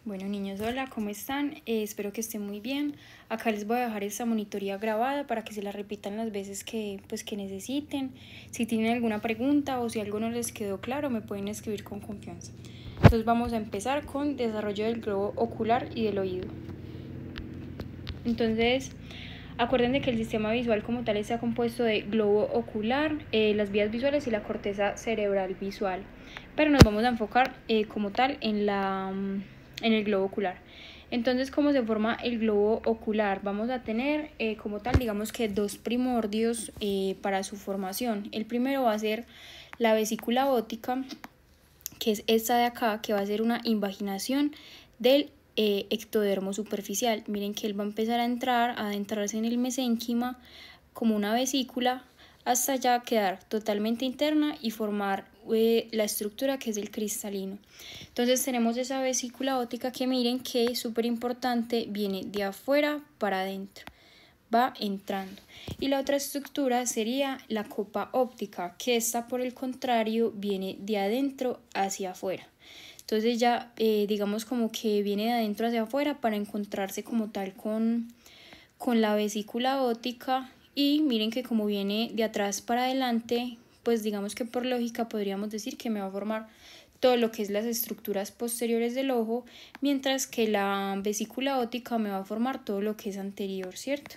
Bueno niños, hola, ¿cómo están? Espero que estén muy bien. Acá les voy a dejar esta monitoría grabada para que se la repitan las veces que necesiten. Si tienen alguna pregunta o si algo no les quedó claro, me pueden escribir con confianza. Entonces vamos a empezar con desarrollo del globo ocular y del oído. Entonces, acuérdense que el sistema visual como tal está compuesto de globo ocular, las vías visuales y la corteza cerebral visual. Pero nos vamos a enfocar como tal en el globo ocular. Entonces, ¿cómo se forma el globo ocular? Vamos a tener como tal, digamos que dos primordios para su formación. El primero va a ser la vesícula óptica, que es esta de acá, que va a ser una invaginación del ectodermo superficial. Miren que él va a empezar a adentrarse en el mesénquima como una vesícula hasta ya quedar totalmente interna y formar la estructura que es el cristalino. Entonces tenemos esa vesícula óptica que miren que es súper importante, viene de afuera para adentro, va entrando. Y la otra estructura sería la copa óptica, que esta por el contrario viene de adentro hacia afuera. Entonces ya digamos como que viene de adentro hacia afuera para encontrarse como tal con la vesícula óptica. Y miren que como viene de atrás para adelante, pues digamos que por lógica podríamos decir que me va a formar todo lo que es las estructuras posteriores del ojo, mientras que la vesícula óptica me va a formar todo lo que es anterior, ¿cierto?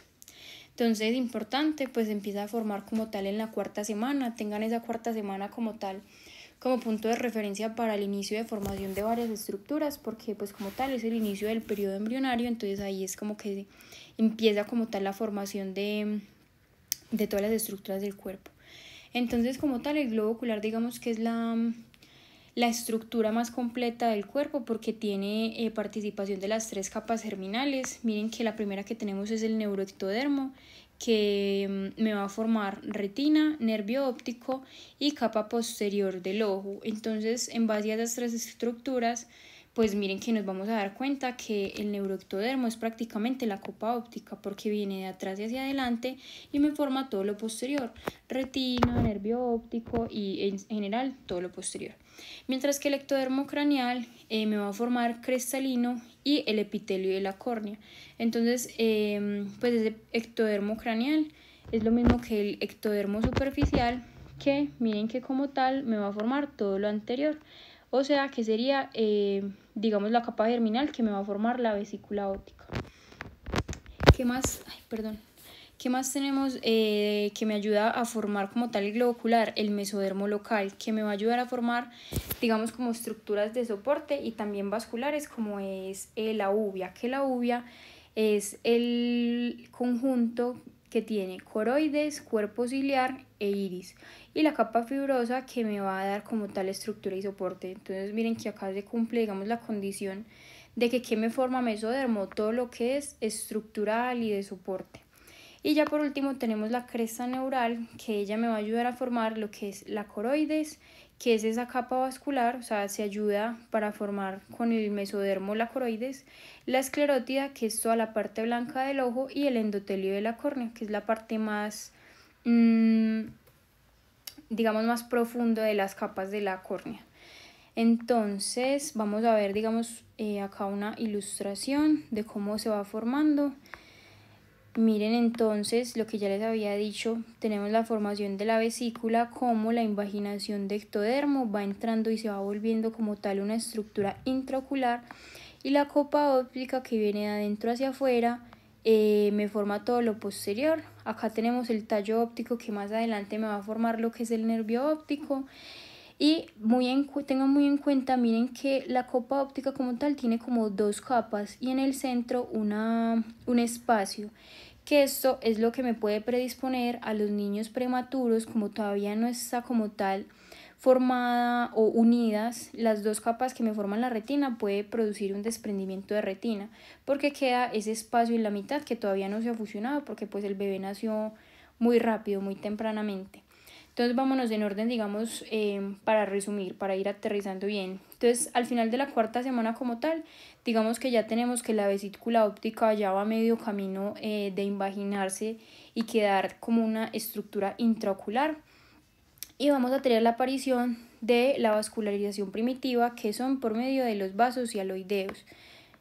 Entonces es importante, pues empieza a formar como tal en la cuarta semana, tengan esa cuarta semana como tal, como punto de referencia para el inicio de formación de varias estructuras, porque pues como tal es el inicio del periodo embrionario, entonces ahí es como que empieza como tal la formación de todas las estructuras del cuerpo. Entonces como tal el globo ocular digamos que es la estructura más completa del cuerpo porque tiene participación de las tres capas germinales. Miren que la primera que tenemos es el neuroectodermo, que me va a formar retina, nervio óptico y capa posterior del ojo. Entonces, en base a esas tres estructuras, pues miren que nos vamos a dar cuenta que el neuroectodermo es prácticamente la copa óptica porque viene de atrás y hacia adelante y me forma todo lo posterior, retina, nervio óptico y en general todo lo posterior. Mientras que el ectodermo craneal me va a formar cristalino y el epitelio de la córnea. Entonces, pues ese ectodermo craneal es lo mismo que el ectodermo superficial, que miren que como tal me va a formar todo lo anterior. O sea que sería, digamos, la capa germinal que me va a formar la vesícula óptica. ¿Qué más? Ay, perdón. ¿Qué más tenemos que me ayuda a formar como tal el globo ocular? El mesodermo local, que me va a ayudar a formar, digamos, como estructuras de soporte y también vasculares, como es la uvea, que la uvea es el conjunto que tiene coroides, cuerpo ciliar e iris, y la capa fibrosa que me va a dar como tal estructura y soporte. Entonces miren que acá se cumple, digamos, la condición de que ¿qué me forma mesodermo? Todo lo que es estructural y de soporte. Y ya por último tenemos la cresta neural, que ella me va a ayudar a formar lo que es la coroides, que es esa capa vascular, o sea, se ayuda para formar con el mesodermo la coroides, la esclerótida, que es toda la parte blanca del ojo, y el endotelio de la córnea, que es la parte más, digamos, más profunda de las capas de la córnea. Entonces vamos a ver, digamos, acá una ilustración de cómo se va formando. Miren entonces lo que ya les había dicho, tenemos la formación de la vesícula, como la invaginación de ectodermo va entrando y se va volviendo como tal una estructura intraocular, y la copa óptica que viene de adentro hacia afuera me forma todo lo posterior. Acá tenemos el tallo óptico que más adelante me va a formar lo que es el nervio óptico. Y tengan muy en cuenta, miren que la copa óptica como tal tiene como dos capas y en el centro un espacio, que esto es lo que me puede predisponer a los niños prematuros, como todavía no está como tal formada o unidas las dos capas que me forman la retina, puede producir un desprendimiento de retina porque queda ese espacio en la mitad que todavía no se ha fusionado porque pues el bebé nació muy rápido, muy tempranamente. Entonces vámonos en orden, digamos, para resumir, para ir aterrizando bien. Entonces al final de la cuarta semana como tal, digamos que ya tenemos que la vesícula óptica ya va a medio camino de invaginarse y quedar como una estructura intraocular. Y vamos a tener la aparición de la vascularización primitiva, que son por medio de los vasos hialoideos.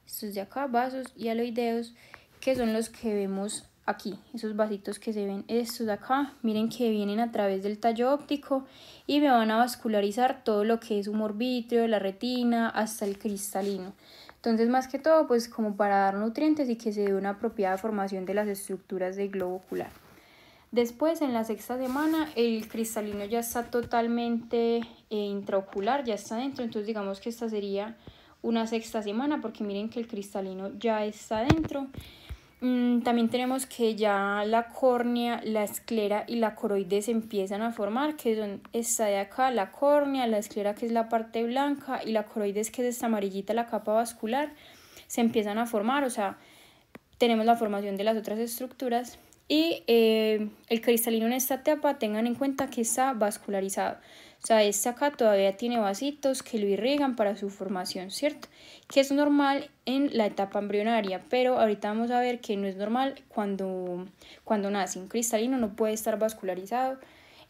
estos de acá, vasos hialoideos, que son los que vemos aquí, esos vasitos que se ven, estos de acá, miren que vienen a través del tallo óptico y me van a vascularizar todo lo que es humor vítreo, la retina, hasta el cristalino. Entonces, más que todo, pues como para dar nutrientes y que se dé una apropiada formación de las estructuras del globo ocular. Después, en la sexta semana, el cristalino ya está totalmente intraocular, ya está dentro, entonces digamos que esta sería una sexta semana, porque miren que el cristalino ya está dentro. También tenemos que ya la córnea, la esclera y la coroides se empiezan a formar, que son esta de acá, la córnea, la esclera que es la parte blanca y la coroides que es esta amarillita, la capa vascular, se empiezan a formar, o sea, tenemos la formación de las otras estructuras. Y el cristalino en esta etapa, tengan en cuenta que está vascularizado. O sea, este acá todavía tiene vasitos que lo irrigan para su formación, ¿cierto? Que es normal en la etapa embrionaria, pero ahorita vamos a ver que no es normal cuando nace. Un cristalino no puede estar vascularizado,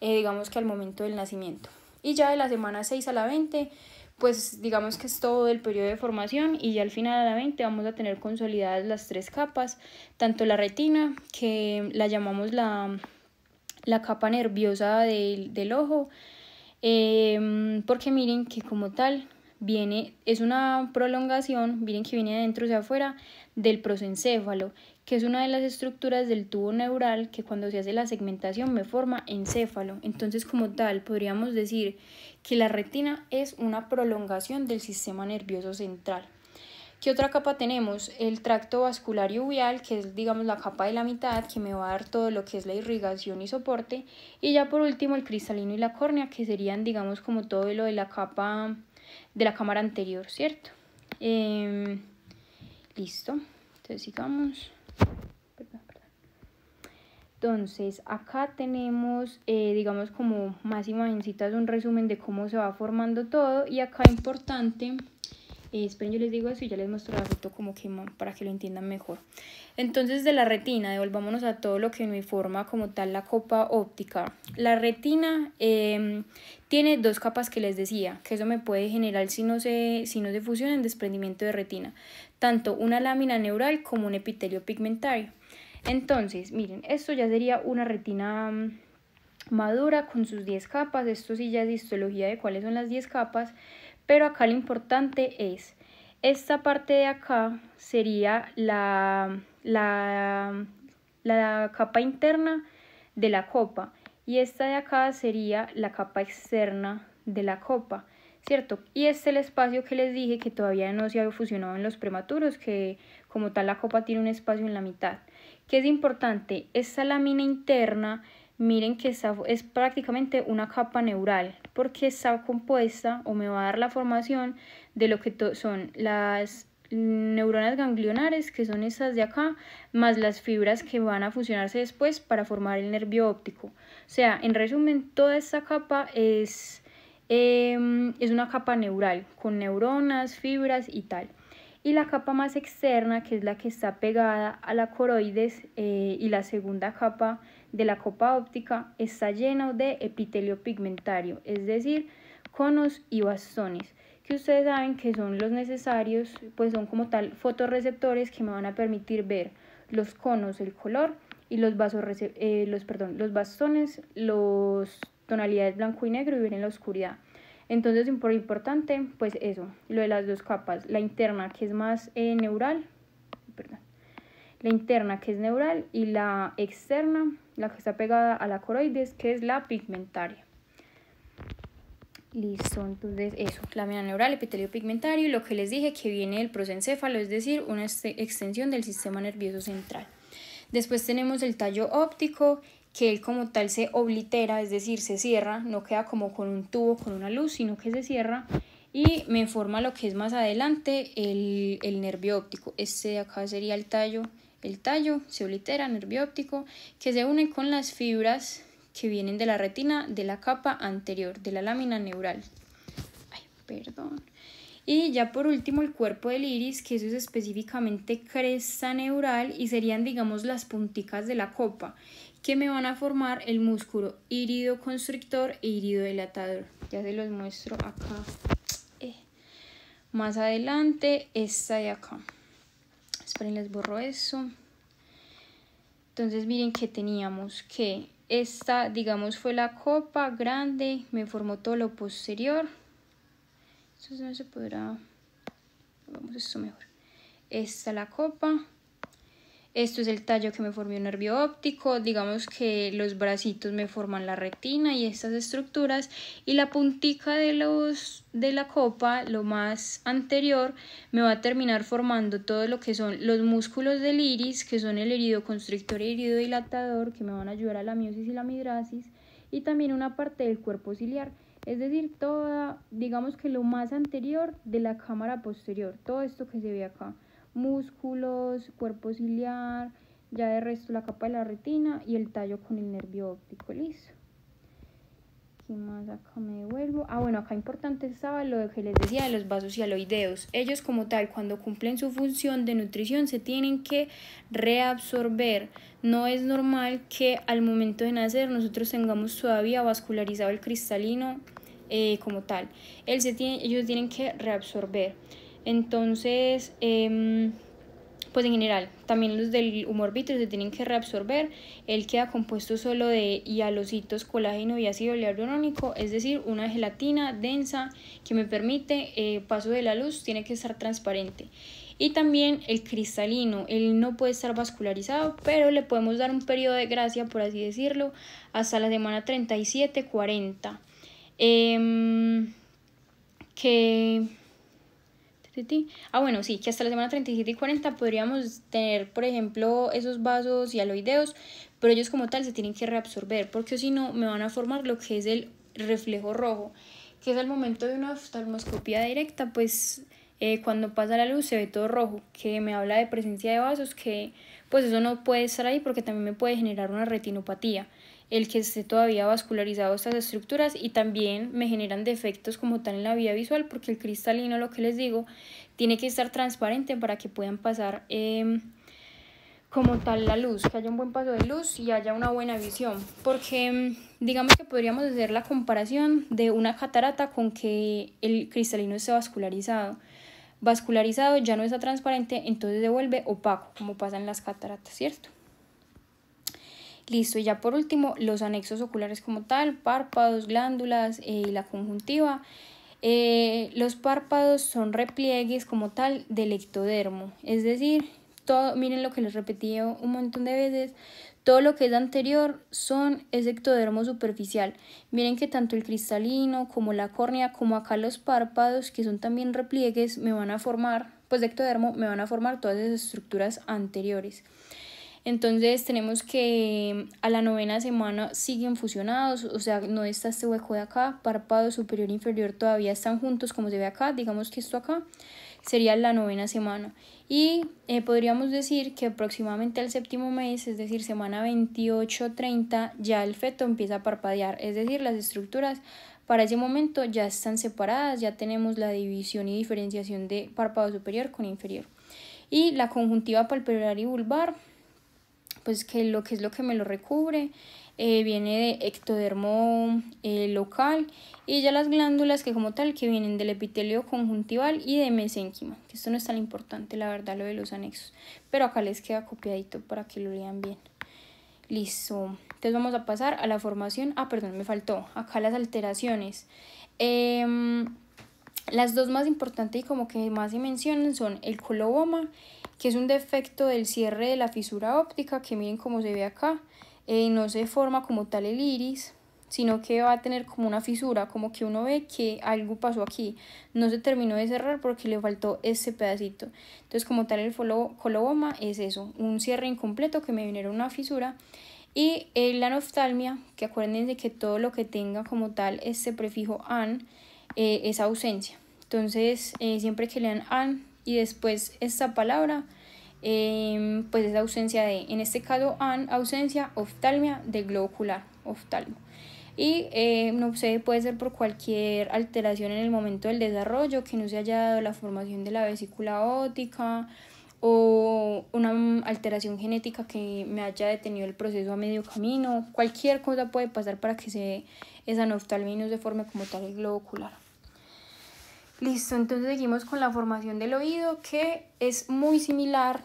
digamos que al momento del nacimiento. Y ya de la semana 6 a la 20, pues digamos que es todo el periodo de formación y ya al final a la 20 vamos a tener consolidadas las 3 capas, tanto la retina, que la llamamos la capa nerviosa del ojo, porque miren que como tal es una prolongación, miren que viene de adentro hacia afuera del prosencéfalo, que es una de las estructuras del tubo neural que cuando se hace la segmentación me forma encéfalo. Entonces, como tal, podríamos decir que la retina es una prolongación del sistema nervioso central. ¿Qué otra capa tenemos? El tracto vascular y uveal, que es digamos la capa de la mitad, que me va a dar todo lo que es la irrigación y soporte. Y ya por último el cristalino y la córnea, que serían digamos como todo lo de la capa de la cámara anterior, ¿cierto? Listo, entonces sigamos. Entonces acá tenemos digamos como más imagencitas, un resumen de cómo se va formando todo. Y acá importante, esperen, yo les digo eso y ya les muestro la foto como que para que lo entiendan mejor. Entonces de la retina, devolvámonos a todo lo que me forma como tal la copa óptica. La retina tiene 2 capas que les decía, que eso me puede generar si no se fusiona en desprendimiento de retina, tanto una lámina neural como un epitelio pigmentario. Entonces, miren, esto ya sería una retina madura con sus 10 capas, esto sí ya es histología de cuáles son las 10 capas, pero acá lo importante es, esta parte de acá sería la capa interna de la copa y esta de acá sería la capa externa de la copa, ¿cierto? Y este es el espacio que les dije que todavía no se había fusionado en los prematuros, que como tal la copa tiene un espacio en la mitad. ¿Qué es importante? Esta lámina interna, miren que es prácticamente una capa neural, porque está compuesta o me va a dar la formación de lo que son las neuronas ganglionares, que son estas de acá, más las fibras que van a fusionarse después para formar el nervio óptico. O sea, en resumen, toda esta capa es una capa neural, con neuronas, fibras y tal. Y la capa más externa, que es la que está pegada a la coroides y la segunda capa de la copa óptica, está llena de epitelio pigmentario, es decir, conos y bastones, que ustedes saben que son los necesarios, pues son como tal fotorreceptores que me van a permitir ver los conos, el color, y los bastones, los tonalidades blanco y negro y ver en la oscuridad. Entonces, por importante, pues eso, lo de las 2 capas, la interna que es más neural, la interna que es neural y la externa, la que está pegada a la coroides, que es la pigmentaria. Listo, entonces eso, lámina neural, epitelio pigmentario y lo que les dije que viene del prosencéfalo, es decir, una extensión del sistema nervioso central. Después tenemos el tallo óptico, que él como tal se oblitera, es decir, se cierra, no queda como con un tubo, con una luz, sino que se cierra y me forma lo que es más adelante el nervio óptico. Este de acá sería el tallo se oblitera, nervio óptico, que se une con las fibras que vienen de la retina de la capa anterior, de la lámina neural. Y ya por último el cuerpo del iris, que eso es específicamente cresta neural y serían digamos las punticas de la copa, que me van a formar el músculo irido constrictor e irido dilatador. Ya se los muestro acá. Más adelante esta de acá. Esperen, les borro eso. Entonces miren que teníamos que esta, digamos, fue la copa grande, me formó todo lo posterior. Eso no se podrá, vamos esto mejor. Esta la copa. Esto es el tallo que me formó un nervio óptico, digamos que los bracitos me forman la retina y estas estructuras, y la puntica de la copa, lo más anterior, me va a terminar formando todo lo que son los músculos del iris, que son el irido constrictor y irido dilatador, que me van a ayudar a la miosis y la midrasis, y también una parte del cuerpo ciliar, es decir, toda, digamos que lo más anterior de la cámara posterior, todo esto que se ve acá. Músculos, cuerpo ciliar, ya de resto la capa de la retina y el tallo con el nervio óptico, listo. ¿Qué más? Acá me devuelvo. Bueno, acá importante estaba lo que les decía de los vasos hialoideos. Ellos como tal, cuando cumplen su función de nutrición, se tienen que reabsorber. No es normal que al momento de nacer nosotros tengamos todavía vascularizado el cristalino como tal. Ellos tienen que reabsorber. Entonces, pues en general, también los del humor vítreo se tienen que reabsorber. Él queda compuesto solo de hialocitos, colágeno y ácido hialurónico, es decir, una gelatina densa que me permite paso de la luz, tiene que estar transparente. Y también el cristalino, él no puede estar vascularizado, pero le podemos dar un periodo de gracia, por así decirlo, hasta la semana 37-40. Bueno, sí, que hasta la semana 37 y 40 podríamos tener, por ejemplo, esos vasos hialoideos, pero ellos como tal se tienen que reabsorber, porque si no me van a formar lo que es el reflejo rojo, que es al momento de una oftalmoscopía directa, pues cuando pasa la luz se ve todo rojo, que me habla de presencia de vasos, que pues eso no puede estar ahí porque también me puede generar una retinopatía el que esté todavía vascularizado estas estructuras, y también me generan defectos como tal en la vía visual, porque el cristalino, lo que les digo, tiene que estar transparente para que puedan pasar como tal la luz, que haya un buen paso de luz y haya una buena visión, porque digamos que podríamos hacer la comparación de una catarata con que el cristalino esté vascularizado ya no está transparente, entonces se vuelve opaco, como pasa en las cataratas, ¿cierto? Listo, y ya por último, los anexos oculares como tal, párpados, glándulas y la conjuntiva. Los párpados son repliegues como tal del ectodermo, es decir, todo, miren lo que les repetí un montón de veces, todo lo que es anterior es ectodermo superficial. Miren que tanto el cristalino como la córnea, como acá los párpados, que son también repliegues, me van a formar, pues de ectodermo, me van a formar todas esas estructuras anteriores. Entonces tenemos que a la 9ª semana siguen fusionados, o sea, no está este hueco de acá, párpado superior e inferior todavía están juntos como se ve acá, digamos que esto acá sería la 9ª semana. Y podríamos decir que aproximadamente al 7º mes, es decir, semana 28-30, ya el feto empieza a parpadear, es decir, las estructuras para ese momento ya están separadas, ya tenemos la división y diferenciación de párpado superior con inferior. Y la conjuntiva palpebral y vulvar, pues que es lo que me lo recubre, viene de ectodermo local, y ya las glándulas que como tal que vienen del epitelio conjuntival y de mesénquima, que esto no es tan importante la verdad lo de los anexos, pero acá les queda copiadito para que lo lean bien. Listo, entonces vamos a pasar a la formación, perdón, me faltó acá las alteraciones. Las dos más importantes y como que más se mencionan son el coloboma, que es un defecto del cierre de la fisura óptica, que miren cómo se ve acá, no se forma como tal el iris, sino que va a tener como una fisura, como que uno ve que algo pasó aquí, no se terminó de cerrar porque le faltó ese pedacito. Entonces como tal el coloboma es eso, un cierre incompleto que me genera una fisura. Y la anoftalmia, que acuérdense que todo lo que tenga como tal este prefijo an es ausencia. Entonces siempre que lean an y después esta palabra, pues es ausencia de, en este caso an, ausencia, oftalmia del globo ocular, oftalmo. Y no sé, puede ser por cualquier alteración en el momento del desarrollo, que no se haya dado la formación de la vesícula óptica, o una alteración genética que me haya detenido el proceso a medio camino. Cualquier cosa puede pasar para que esa anoftalmia no se forme como tal el globo ocular. Listo, entonces seguimos con la formación del oído, que es muy similar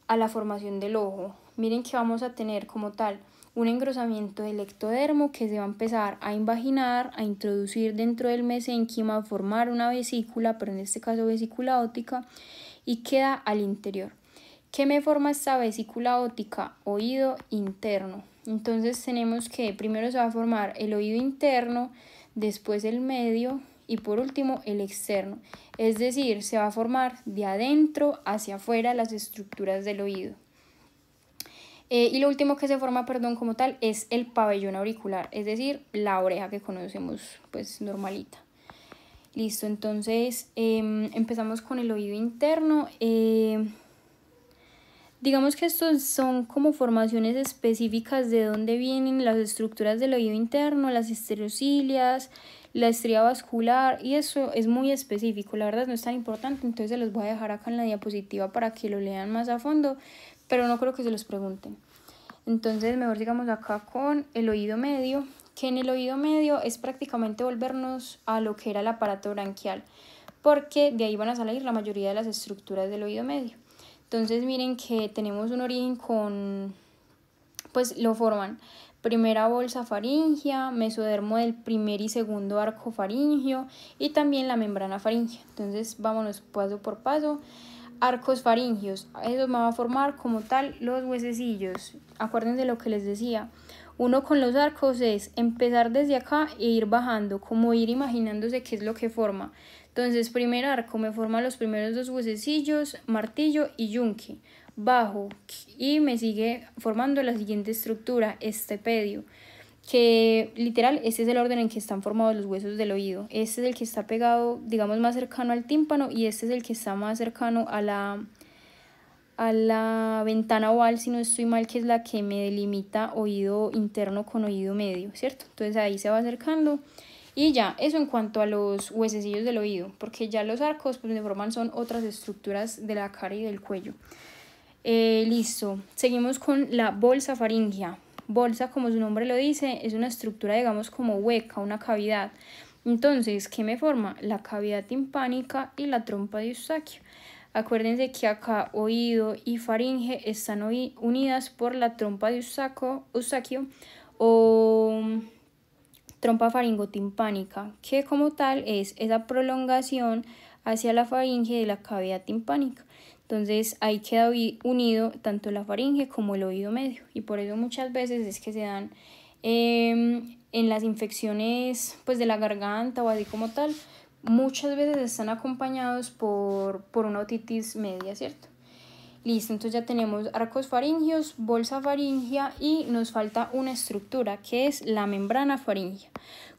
a la formación del ojo. Miren que vamos a tener como tal un engrosamiento del ectodermo que se va a empezar a invaginar, a introducir dentro del mesénquima, a formar una vesícula, pero en este caso vesícula óptica, y queda al interior. ¿Qué me forma esta vesícula óptica? Oído interno. Entonces tenemos que primero se va a formar el oído interno, después el medio y por último el externo. Es decir, se va a formar de adentro hacia afuera las estructuras del oído. Y lo último que se forma, como tal, es el pabellón auricular, es decir, la oreja que conocemos pues normalita. Listo, entonces empezamos con el oído interno. Digamos que estos son como formaciones específicas de dónde vienen las estructuras del oído interno, las estereocilias, la estría vascular, y eso es muy específico, la verdad no es tan importante, entonces se los voy a dejar acá en la diapositiva para que lo lean más a fondo, pero no creo que se los pregunten. Entonces mejor sigamos acá con el oído medio, que en el oído medio es prácticamente volvernos a lo que era el aparato branquial, porque de ahí van a salir la mayoría de las estructuras del oído medio. Entonces miren que tenemos un origen pues lo forman primera bolsa faríngea, mesodermo del primer y segundo arco faríngeo y también la membrana faríngea. Entonces vámonos paso por paso. Arcos faringios, eso me va a formar como tal los huesecillos. Acuérdense lo que les decía, uno con los arcos es empezar desde acá e ir bajando, como ir imaginándose qué es lo que forma. Entonces primer arco me forma los primeros dos huesecillos, martillo y yunque, bajo y me sigue formando la siguiente estructura, estepedio, que literal este es el orden en que están formados los huesos del oído. Este es el que está pegado, digamos, más cercano al tímpano, y este es el que está más cercano a la ventana oval, si no estoy mal, que es la que me delimita oído interno con oído medio, ¿cierto? Entonces ahí se va acercando. Y ya, eso en cuanto a los huesecillos del oído, porque ya los arcos pues me forman son otras estructuras de la cara y del cuello. Listo, seguimos con la bolsa faríngea. Bolsa, como su nombre lo dice, es una estructura, digamos, como hueca, una cavidad. Entonces, ¿qué me forma? La cavidad timpánica y la trompa de Eustaquio. Acuérdense que acá oído y faringe están unidas por la trompa de Eustaquio o trompa faringotimpánica, que como tal es esa prolongación hacia la faringe de la cavidad timpánica. Entonces ahí queda unido tanto la faringe como el oído medio, y por eso muchas veces es que se dan en las infecciones pues de la garganta o así como tal, muchas veces están acompañados por una otitis media, ¿cierto? Listo, entonces ya tenemos arcos faringios, bolsa faríngea y nos falta una estructura que es la membrana faríngea.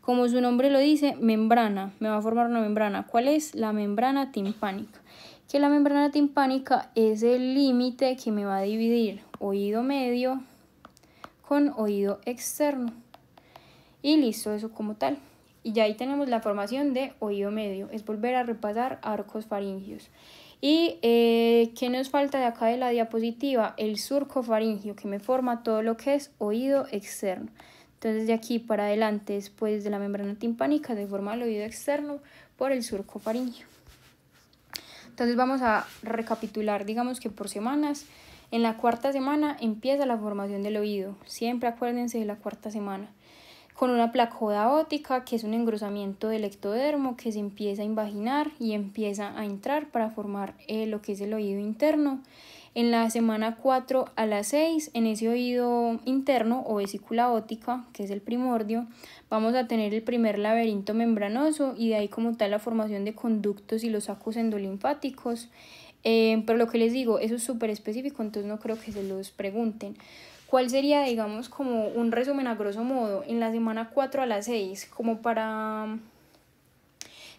Como su nombre lo dice, membrana, me va a formar una membrana. ¿Cuál es? La membrana timpánica. Que la membrana timpánica es el límite que me va a dividir oído medio con oído externo. Y listo, eso como tal. Y ya ahí tenemos la formación de oído medio. Es volver a repasar arcos faringios. Y ¿qué nos falta de acá de la diapositiva? El surco faríngeo, que me forma todo lo que es oído externo. Entonces de aquí para adelante, después de la membrana timpánica, se forma el oído externo por el surco faríngeo. Entonces vamos a recapitular, digamos que por semanas. En la cuarta semana empieza la formación del oído. Siempre acuérdense de la cuarta semana. Con una placoda óptica, que es un engrosamiento del ectodermo que se empieza a invaginar y empieza a entrar para formar lo que es el oído interno. En la semana 4 a la 6, en ese oído interno o vesícula óptica, que es el primordio, vamos a tener el primer laberinto membranoso y de ahí como tal la formación de conductos y los sacos endolinfáticos. Pero lo que les digo, eso es súper específico, entonces no creo que se los pregunten. ¿Cuál sería, digamos, como un resumen a grosso modo en la semana 4 a la 6? Como para,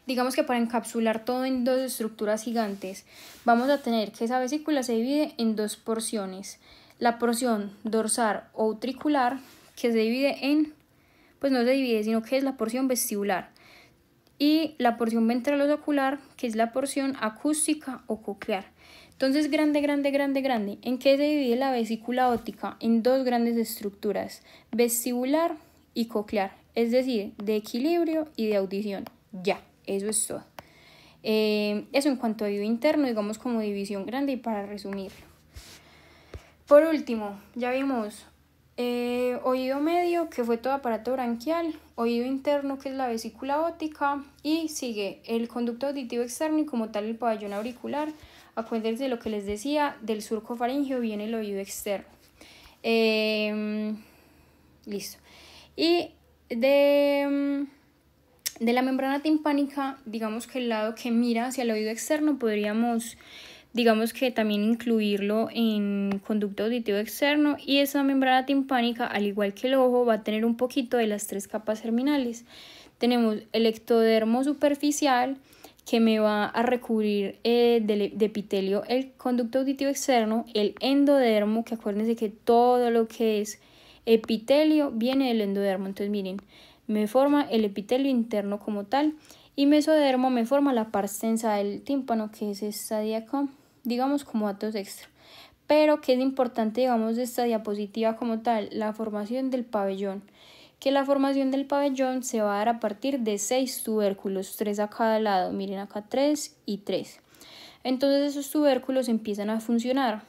digamos que para encapsular todo en dos estructuras gigantes, vamos a tener que esa vesícula se divide en dos porciones. La porción dorsal o utricular, que se divide en, pues no se divide, sino que es la porción vestibular. Y la porción ventral ocular, que es la porción acústica o coclear. Entonces, grande. ¿En qué se divide la vesícula óptica? En dos grandes estructuras, vestibular y coclear, es decir, de equilibrio y de audición. Ya, eso es todo. Eso en cuanto a oído interno, digamos como división grande y para resumirlo. Por último, ya vimos oído medio, que fue todo aparato branquial, oído interno, que es la vesícula óptica, y sigue el conducto auditivo externo y como tal el pabellón auricular. Acuérdense de lo que les decía, del surco faríngeo viene el oído externo. Listo. Y de la membrana timpánica, digamos que el lado que mira hacia el oído externo podríamos, digamos que también incluirlo en conducto auditivo externo, y esa membrana timpánica, al igual que el ojo, va a tener un poquito de las 3 capas terminales. Tenemos el ectodermo superficial, que me va a recubrir de epitelio el conducto auditivo externo, el endodermo, que acuérdense que todo lo que es epitelio viene del endodermo. Entonces miren, me forma el epitelio interno como tal, y mesodermo me forma la parte extensa del tímpano, que es esta de acá, digamos como datos extra. Pero que es importante, digamos, de esta diapositiva como tal, la formación del pabellón, que la formación del pabellón se va a dar a partir de 6 tubérculos, 3 a cada lado, miren acá 3 y 3. Entonces esos tubérculos empiezan a funcionar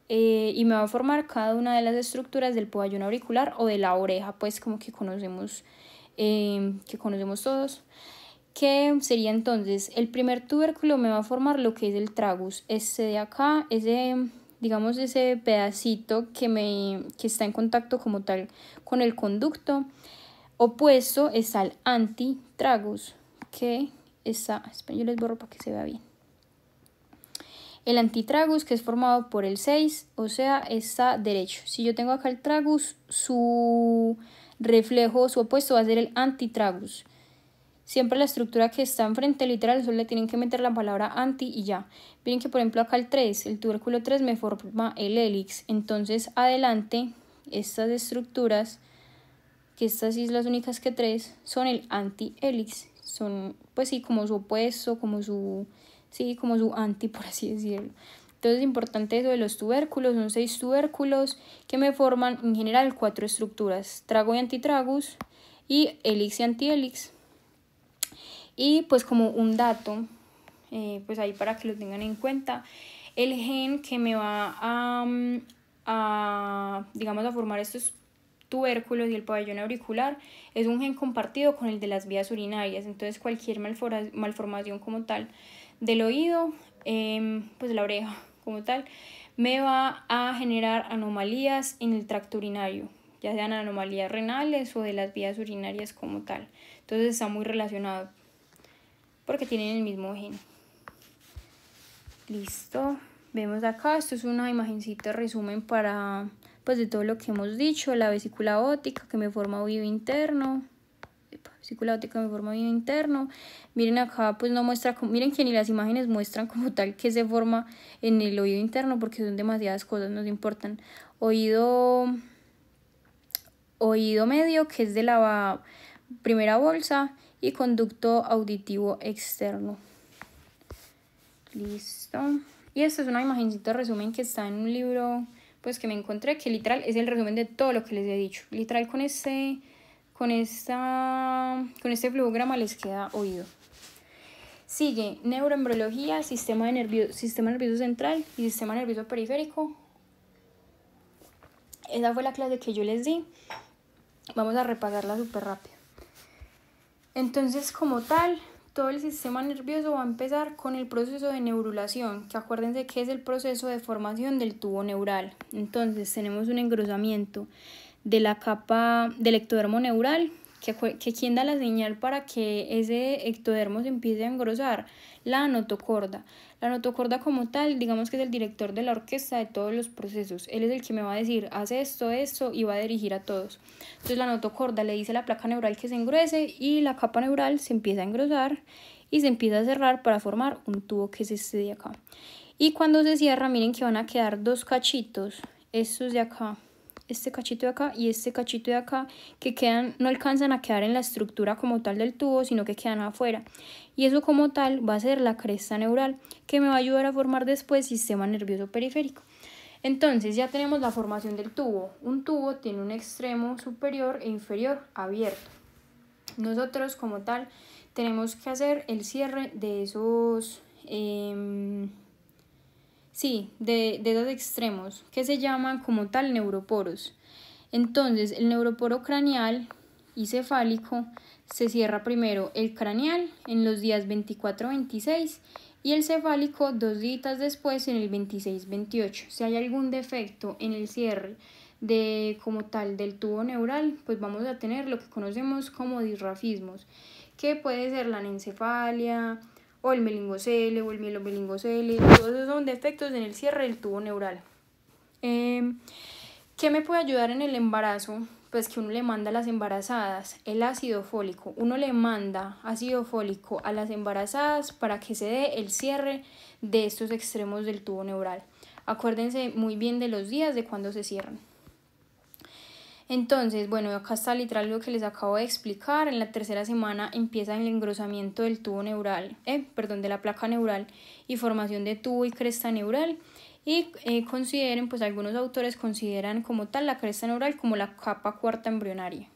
y me va a formar cada una de las estructuras del pabellón auricular o de la oreja, pues como que conocemos todos, que sería entonces el primer tubérculo me va a formar lo que es el tragus, este de acá, digamos ese pedacito que está en contacto como tal con el conducto. Opuesto está el antitragus, que está, yo les borro para que se vea bien. El antitragus, que es formado por el 6, o sea, está derecho. Si yo tengo acá el tragus, su reflejo, su opuesto va a ser el antitragus. Siempre la estructura que está enfrente, literal, solo le tienen que meter la palabra anti y ya. Miren que por ejemplo acá el 3, el tubérculo 3 me forma el hélix. Entonces adelante, estas estructuras, que estas sí son las únicas que 3, son el anti-hélix. Son, pues sí, como su opuesto, como su anti, por así decirlo. Entonces es importante eso de los tubérculos, son 6 tubérculos que me forman en general 4 estructuras, trago y antitragus y hélix y antihélix. Y pues como un dato, pues ahí para que lo tengan en cuenta, el gen que me va digamos, a formar estos tubérculos y el pabellón auricular es un gen compartido con el de las vías urinarias. Entonces cualquier malformación como tal del oído, pues de la oreja como tal, me va a generar anomalías en el tracto urinario, ya sean anomalías renales o de las vías urinarias como tal. Entonces está muy relacionado porque tienen el mismo gen. Listo, vemos acá, esto es una imagencita resumen para, pues, de todo lo que hemos dicho. La vesícula óptica que me forma oído interno, miren acá, pues no muestra, miren que ni las imágenes muestran como tal que se forma en el oído interno, porque son demasiadas cosas, nos importan. Oído medio, que es de la primera bolsa, y conducto auditivo externo. Listo. Y esta es una imagencita resumen que está en un libro, pues que me encontré, que literal es el resumen de todo lo que les he dicho. Literal con este flujograma les queda oído. Sigue neuroembriología, sistema nervioso central y sistema nervioso periférico. Esa fue la clase que yo les di. Vamos a repasarla súper rápido. Entonces, como tal, todo el sistema nervioso va a empezar con el proceso de neurulación, que acuérdense que es el proceso de formación del tubo neural. Entonces tenemos un engrosamiento de la capa del ectodermo neural, que quien da la señal para que ese ectodermo se empiece a engrosar, la notocorda. La notocorda como tal, digamos que es el director de la orquesta de todos los procesos. Él es el que me va a decir, haz esto, y va a dirigir a todos. Entonces la notocorda le dice a la placa neural que se engruese y la capa neural se empieza a engrosar y se empieza a cerrar para formar un tubo, que es este de acá. Y cuando se cierra, miren que van a quedar 2 cachitos, estos de acá, este cachito de acá y este cachito de acá, que no alcanzan a quedar en la estructura como tal del tubo, sino que quedan afuera. Y eso como tal va a ser la cresta neural, que me va a ayudar a formar después sistema nervioso periférico. Entonces ya tenemos la formación del tubo. Un tubo tiene un extremo superior e inferior abierto. Nosotros como tal tenemos que hacer el cierre de esos, de esos extremos que se llaman como tal neuroporos. Entonces el neuroporo craneal y cefálico se cierra primero el craneal en los días 24-26 y el cefálico 2 días después en el 26-28. Si hay algún defecto en el cierre como tal del tubo neural, pues vamos a tener lo que conocemos como disrafismos, que puede ser la anencefalia o el melingocele o el mielomelingocele. Todos esos son defectos en el cierre del tubo neural. ¿Qué me puede ayudar en el embarazo? Pues que uno le manda a las embarazadas el ácido fólico. Uno le manda ácido fólico a las embarazadas para que se dé el cierre de estos extremos del tubo neural. Acuérdense muy bien de los días de cuando se cierran. Entonces, bueno, acá está literal lo que les acabo de explicar. En la tercera semana empieza el engrosamiento del tubo neural, de la placa neural y formación de tubo y cresta neural. Y consideren, pues algunos autores consideran como tal la cresta neural como la capa cuarta embrionaria.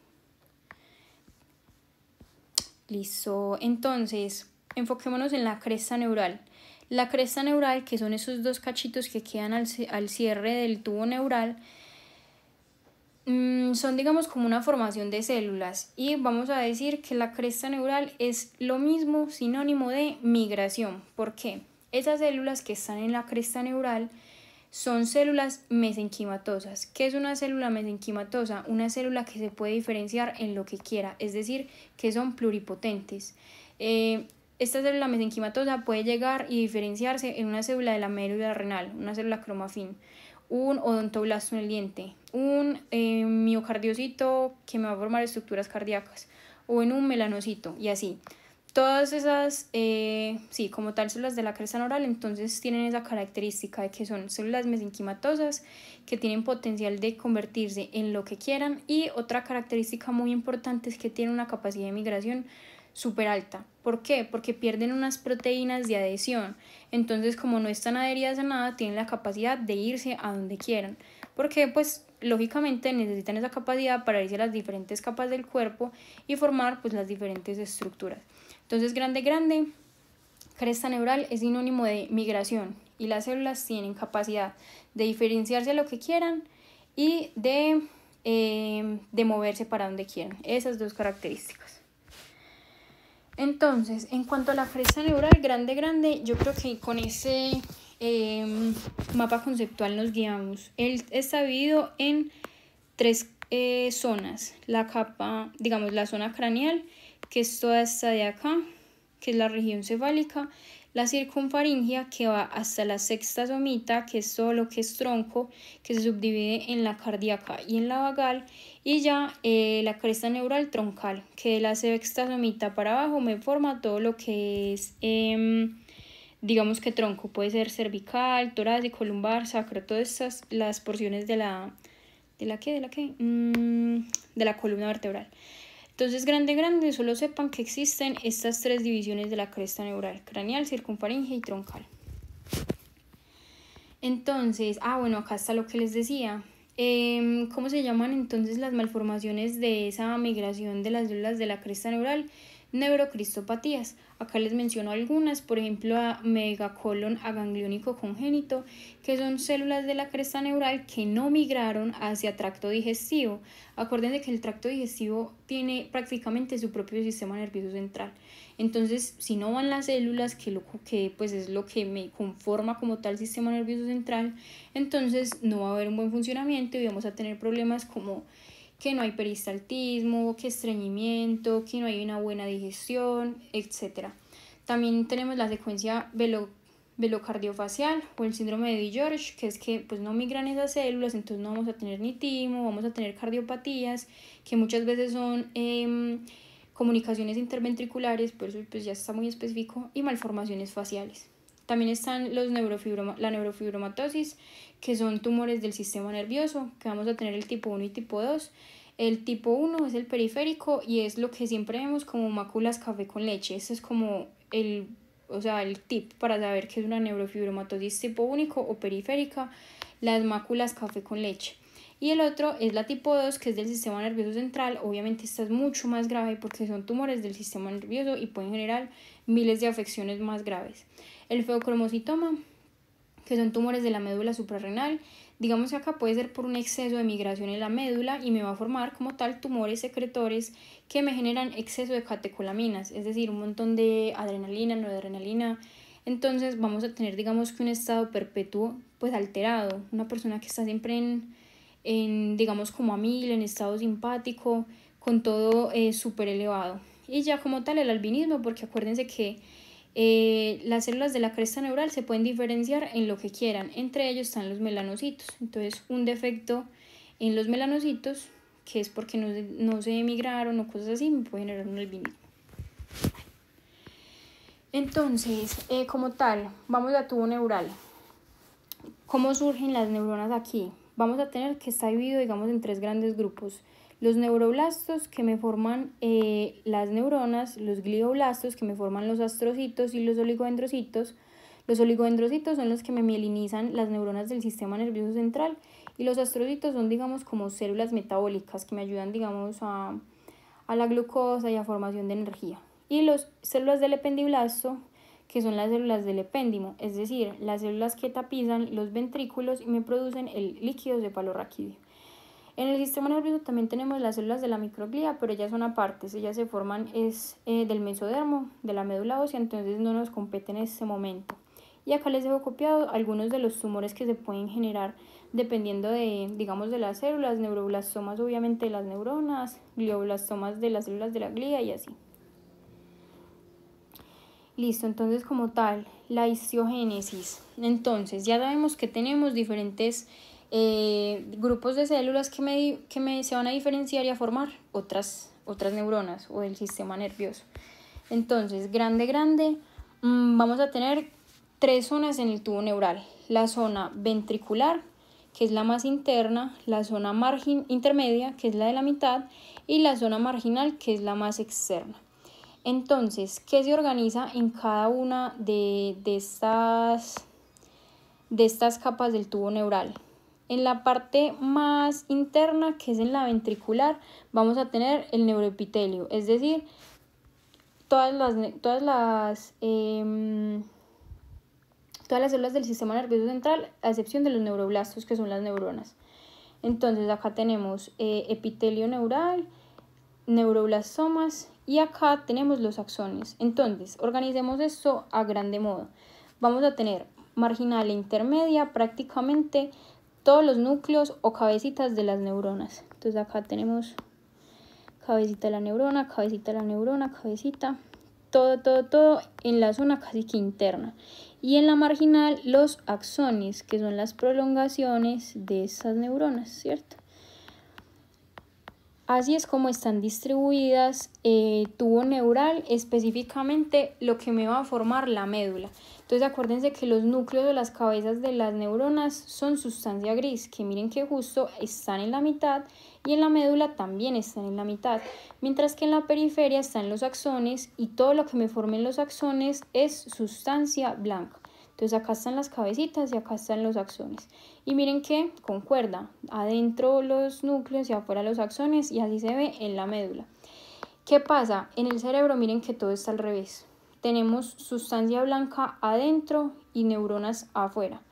Listo, entonces enfoquémonos en la cresta neural. La cresta neural, que son esos dos cachitos que quedan al cierre del tubo neural, son digamos como una formación de células, y vamos a decir que la cresta neural es lo mismo, sinónimo de migración. ¿Por qué? Esas células que están en la cresta neural son células mesenquimatosas. ¿Qué es una célula mesenquimatosa? Una célula que se puede diferenciar en lo que quiera, es decir, que son pluripotentes. Esta célula mesenquimatosa puede llegar y diferenciarse en una célula de la médula renal, una célula cromafin, un odontoblasto en el diente, un miocardiocito que me va a formar estructuras cardíacas, o en un melanocito, y así. Todas esas, como tal, células de la cresta neural, entonces tienen esa característica de que son células mesenquimatosas que tienen potencial de convertirse en lo que quieran, y otra característica muy importante es que tienen una capacidad de migración súper alta. ¿Por qué? Porque pierden unas proteínas de adhesión, entonces como no están adheridas a nada, tienen la capacidad de irse a donde quieran, porque pues lógicamente necesitan esa capacidad para irse a las diferentes capas del cuerpo y formar pues las diferentes estructuras. Entonces grande, cresta neural es sinónimo de migración, y las células tienen capacidad de diferenciarse a lo que quieran y de moverse para donde quieran. Esas dos características. Entonces, en cuanto a la cresta neural grande, yo creo que con ese mapa conceptual nos guiamos. Él está dividido en 3 zonas. La capa, digamos, la zona craneal, que es toda esta de acá, que es la región cefálica, la circunfaringia, que va hasta la sexta somita, que es todo lo que es tronco, que se subdivide en la cardíaca y en la vagal, y ya la cresta neural troncal, que de la sexta somita para abajo me forma todo lo que es, digamos que tronco, puede ser cervical, torácico, lumbar, sacro, todas estas, las porciones de la columna vertebral. Entonces, grande, solo sepan que existen estas 3 divisiones de la cresta neural: craneal, circunfaringe y troncal. Entonces, acá está lo que les decía. ¿Cómo se llaman entonces las malformaciones de esa migración de las células de la cresta neural? Neurocristopatías. Acá les menciono algunas, por ejemplo a megacolon agangliónico congénito, que son células de la cresta neural que no migraron hacia tracto digestivo. Acuérdense que el tracto digestivo tiene prácticamente su propio sistema nervioso central. Entonces, si no van las células, que pues es lo que me conforma como tal sistema nervioso central, entonces no va a haber un buen funcionamiento y vamos a tener problemas como que no hay peristaltismo, que estreñimiento, que no hay una buena digestión, etc. También tenemos la secuencia velocardiofacial o el síndrome de George, que es que pues no migran esas células, entonces no vamos a tener ni timo, vamos a tener cardiopatías, que muchas veces son comunicaciones interventriculares, pero eso pues ya está muy específico, y malformaciones faciales. También están la neurofibromatosis, que son tumores del sistema nervioso, que vamos a tener el tipo 1 y tipo 2. El tipo 1 es el periférico y es lo que siempre vemos como máculas café con leche. Este es como el tip para saber que es una neurofibromatosis tipo único o periférica, las máculas café con leche. Y el otro es la tipo 2, que es del sistema nervioso central. Obviamente esta es mucho más grave porque son tumores del sistema nervioso y pueden generar miles de afecciones más graves. El feocromocitoma, que son tumores de la médula suprarrenal. Digamos que acá puede ser por un exceso de migración en la médula y me va a formar como tal tumores secretores que me generan exceso de catecolaminas, es decir, un montón de adrenalina, noradrenalina. Entonces vamos a tener, digamos que un estado perpetuo pues alterado, una persona que está siempre en digamos como a 1000, en estado simpático, con todo súper elevado. Y ya como tal el albinismo, porque acuérdense que las células de la cresta neural se pueden diferenciar en lo que quieran, entre ellos están los melanocitos. Entonces un defecto en los melanocitos, que es porque no se emigraron o cosas así, me puede generar un albinismo. Entonces, como tal, vamos a tubo neural. ¿Cómo surgen las neuronas aquí? Vamos a tener que está dividido, digamos, en 3 grandes grupos. Los neuroblastos, que me forman las neuronas, los glioblastos, que me forman los astrocitos, y los oligodendrocitos. Los oligodendrocitos son los que me mielinizan las neuronas del sistema nervioso central, y los astrocitos son, digamos, como células metabólicas que me ayudan, digamos, a la glucosa y a formación de energía. Y las células del ependiblasto, que son las células del epéndimo, es decir, las células que tapizan los ventrículos y me producen el líquido cefalorraquídeo. En el sistema nervioso también tenemos las células de la microglía, pero ellas son apartes, ellas se forman del mesodermo, de la médula ósea, entonces no nos compete en este momento. Y acá les dejo copiado algunos de los tumores que se pueden generar dependiendo de, digamos, de las células, neuroblastomas obviamente de las neuronas, glioblastomas de las células de la glía y así. Listo, entonces como tal, la histiogénesis. Entonces ya sabemos que tenemos diferentes grupos de células que se van a diferenciar y a formar otras neuronas o del sistema nervioso. Entonces, grande, vamos a tener 3 zonas en el tubo neural. La zona ventricular, que es la más interna, la zona intermedia, que es la de la mitad, y la zona marginal, que es la más externa. Entonces, ¿qué se organiza en cada una de estas capas del tubo neural? En la parte más interna, que es en la ventricular, vamos a tener el neuroepitelio, es decir, todas las células del sistema nervioso central, a excepción de los neuroblastos, que son las neuronas. Entonces acá tenemos epitelio neural, neuroblastomas, y acá tenemos los axones. Entonces organicemos esto a grande modo. Vamos a tener marginal e intermedia prácticamente todos los núcleos o cabecitas de las neuronas. Entonces acá tenemos cabecita de la neurona, cabecita, todo en la zona casi que interna. Y en la marginal los axones, que son las prolongaciones de esas neuronas, ¿cierto? Así es como están distribuidas tubo neural, específicamente lo que me va a formar la médula. Entonces acuérdense que los núcleos de las cabezas de las neuronas son sustancia gris, que miren que justo están en la mitad, y en la médula también están en la mitad, mientras que en la periferia están los axones, y todo lo que me formen los axones es sustancia blanca. Entonces acá están las cabecitas y acá están los axones. Y miren que concuerda, adentro los núcleos y afuera los axones, y así se ve en la médula. ¿Qué pasa? En el cerebro miren que todo está al revés. Tenemos sustancia blanca adentro y neuronas afuera.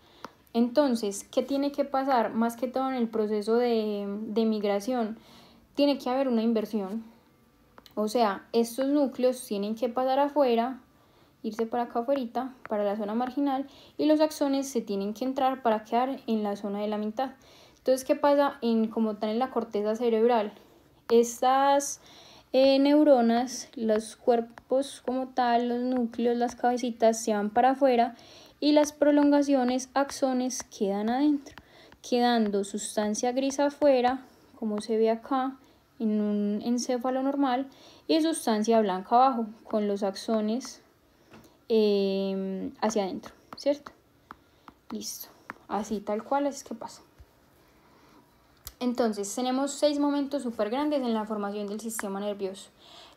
Entonces, ¿qué tiene que pasar? Más que todo en el proceso de migración, tiene que haber una inversión. O sea, estos núcleos tienen que pasar afuera, irse para acá afuera, para la zona marginal, y los axones se tienen que entrar para quedar en la zona de la mitad. Entonces, ¿qué pasa como tal en la corteza cerebral? Estas neuronas, los cuerpos como tal, los núcleos, las cabecitas se van para afuera, y las prolongaciones, axones, quedan adentro, quedando sustancia gris afuera, como se ve acá en un encéfalo normal, y sustancia blanca abajo, con los axones hacia adentro, ¿cierto? Listo, así tal cual es que pasa. Entonces tenemos 6 momentos súper grandes en la formación del sistema nervioso.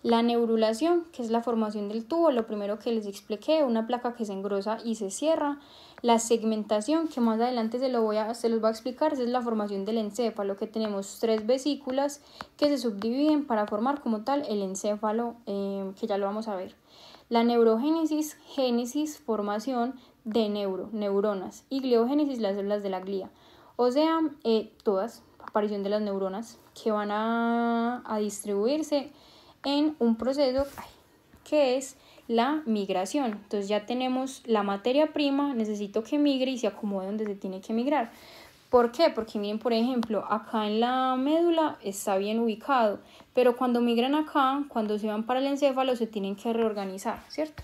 La neurulación, que es la formación del tubo, lo primero que les expliqué, una placa que se engrosa y se cierra. La segmentación, que más adelante se los voy a explicar, es la formación del encéfalo, que tenemos 3 vesículas que se subdividen para formar como tal el encéfalo, que ya lo vamos a ver. La neurogénesis, génesis, formación de neuronas, y gliogénesis, las células de la glía. O sea, todas, aparición de las neuronas, que van a distribuirse en un proceso que es la migración. Entonces ya tenemos la materia prima, necesito que migre y se acomode donde se tiene que migrar. ¿Por qué? Porque miren, por ejemplo, acá en la médula está bien ubicado, pero cuando migran acá, cuando se van para el encéfalo, se tienen que reorganizar, ¿cierto?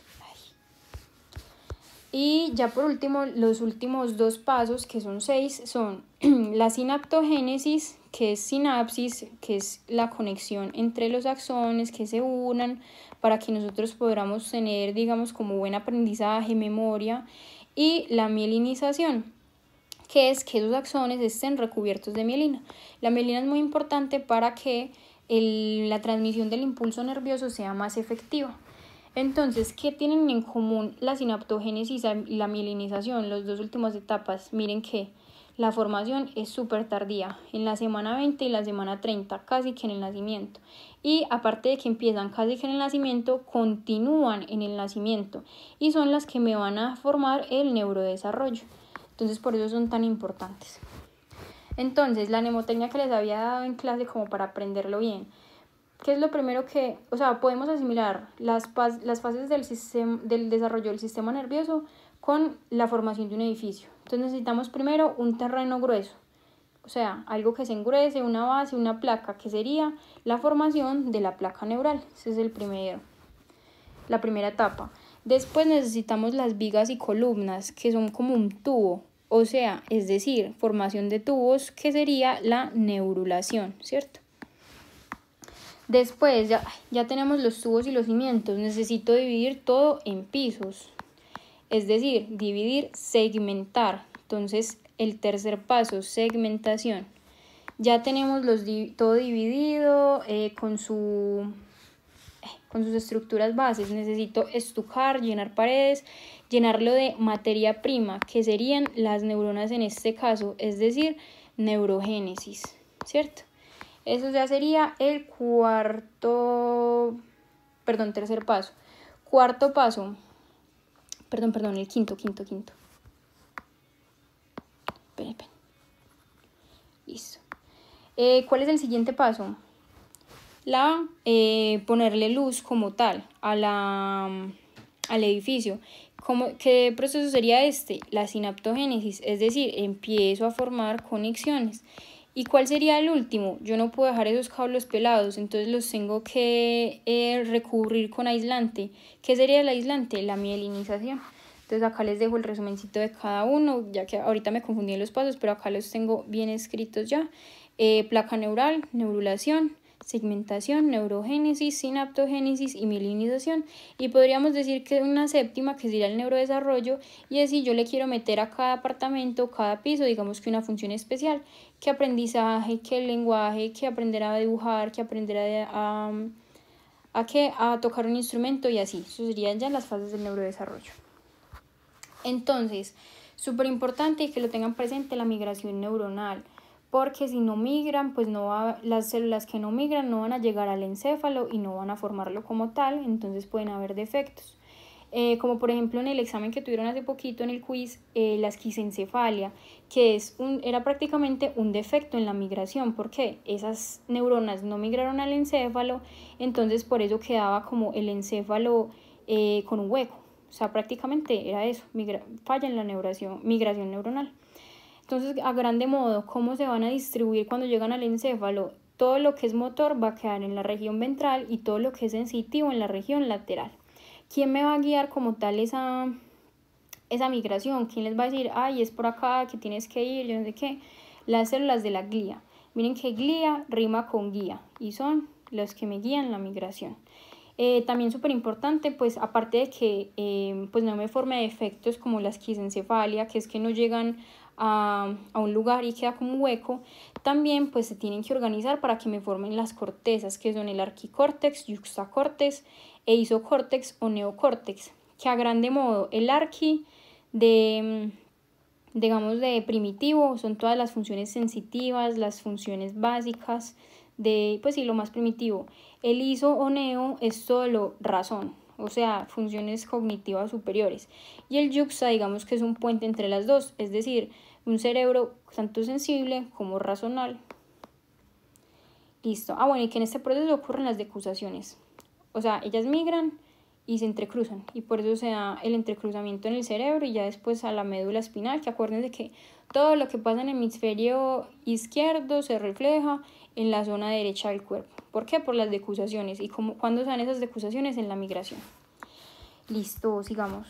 Y ya por último, los últimos 2 pasos, que son 6, son la sinaptogénesis, que es sinapsis, que es la conexión entre los axones que se unan para que nosotros podamos tener, digamos, como buen aprendizaje, memoria, y la mielinización, que es que esos axones estén recubiertos de mielina. La mielina es muy importante para que la transmisión del impulso nervioso sea más efectiva. Entonces, ¿qué tienen en común la sinaptogénesis y la mielinización? Las 2 últimas etapas. Miren que la formación es súper tardía, en la semana 20 y la semana 30, casi que en el nacimiento. Y aparte de que empiezan casi que en el nacimiento, continúan en el nacimiento y son las que me van a formar el neurodesarrollo. Entonces, por eso son tan importantes. Entonces, la mnemotecnia que les había dado en clase como para aprenderlo bien. ¿Qué es lo primero que, podemos asimilar las fases del desarrollo del sistema nervioso con la formación de un edificio? Entonces necesitamos primero un terreno grueso, algo que se engrese, una base, una placa, que sería la formación de la placa neural. Ese es la primera etapa. Después necesitamos las vigas y columnas, que son como un tubo, es decir, formación de tubos, que sería la neurulación, ¿cierto? Después ya tenemos los tubos y los cimientos. Necesito dividir todo en pisos, es decir, dividir, segmentar. Entonces, el tercer paso, segmentación. Ya tenemos todo dividido con sus estructuras bases. Necesito estucar, llenar paredes, llenarlo de materia prima, que serían las neuronas en este caso, es decir, neurogénesis, ¿cierto? Eso ya sería el tercer paso. Cuarto paso, el quinto. Esperen. Listo. ¿Cuál es el siguiente paso? Ponerle luz como tal al edificio. ¿Qué proceso sería este? La sinaptogénesis, es decir, empiezo a formar conexiones. ¿Y cuál sería el último? Yo no puedo dejar esos cables pelados, entonces los tengo que recubrir con aislante. ¿Qué sería el aislante? La mielinización. Entonces acá les dejo el resumencito de cada uno, ya que ahorita me confundí en los pasos, pero acá los tengo bien escritos ya. Placa neural, neurulación, segmentación, neurogénesis, sinaptogénesis y mielinización. Y podríamos decir que una séptima, que sería el neurodesarrollo, y así yo le quiero meter a cada apartamento, cada piso, digamos que una función especial, que aprendizaje, que lenguaje, que aprender a dibujar, que aprender a tocar un instrumento y así. Eso serían ya las fases del neurodesarrollo. Entonces, súper importante que lo tengan presente, la migración neuronal, porque si no migran, pues las células que no migran no van a llegar al encéfalo y no van a formarlo como tal, entonces pueden haber defectos. Como por ejemplo en el examen que tuvieron hace poquito en el quiz, la esquisencefalia, que era prácticamente un defecto en la migración, porque esas neuronas no migraron al encéfalo, entonces por eso quedaba como el encéfalo con un hueco. Prácticamente era eso, falla en la migración neuronal. Entonces, a grande modo, ¿cómo se van a distribuir cuando llegan al encéfalo? Todo lo que es motor va a quedar en la región ventral y todo lo que es sensitivo en la región lateral. ¿Quién me va a guiar como tal esa migración? ¿Quién les va a decir, es por acá que tienes que ir, yo no sé qué? Las células de la glía. Miren que glía rima con guía y son los que me guían la migración. También súper importante, pues aparte de que pues no me forme defectos como la esquisencefalia, que es que no llegan a un lugar y queda como un hueco, también pues se tienen que organizar para que me formen las cortezas, que son el arquicórtex, yuxtacórtex e isocórtex o neocórtex, que a grande modo el arqui de digamos, de primitivo, son todas las funciones sensitivas, las funciones básicas, de, pues sí, lo más primitivo. El iso o neo es solo razón, o sea, funciones cognitivas superiores. Y el yuxta, digamos que es un puente entre las dos, es decir, un cerebro tanto sensible como racional. Listo. Bueno, y que en este proceso ocurren las decusaciones. O sea, ellas migran y se entrecruzan, y por eso se da el entrecruzamiento en el cerebro y ya después a la médula espinal, que acuérdense que todo lo que pasa en el hemisferio izquierdo se refleja en la zona derecha del cuerpo. ¿Por qué? Por las decusaciones. ¿Y cuándo se dan esas decusaciones? En la migración. Listo, sigamos.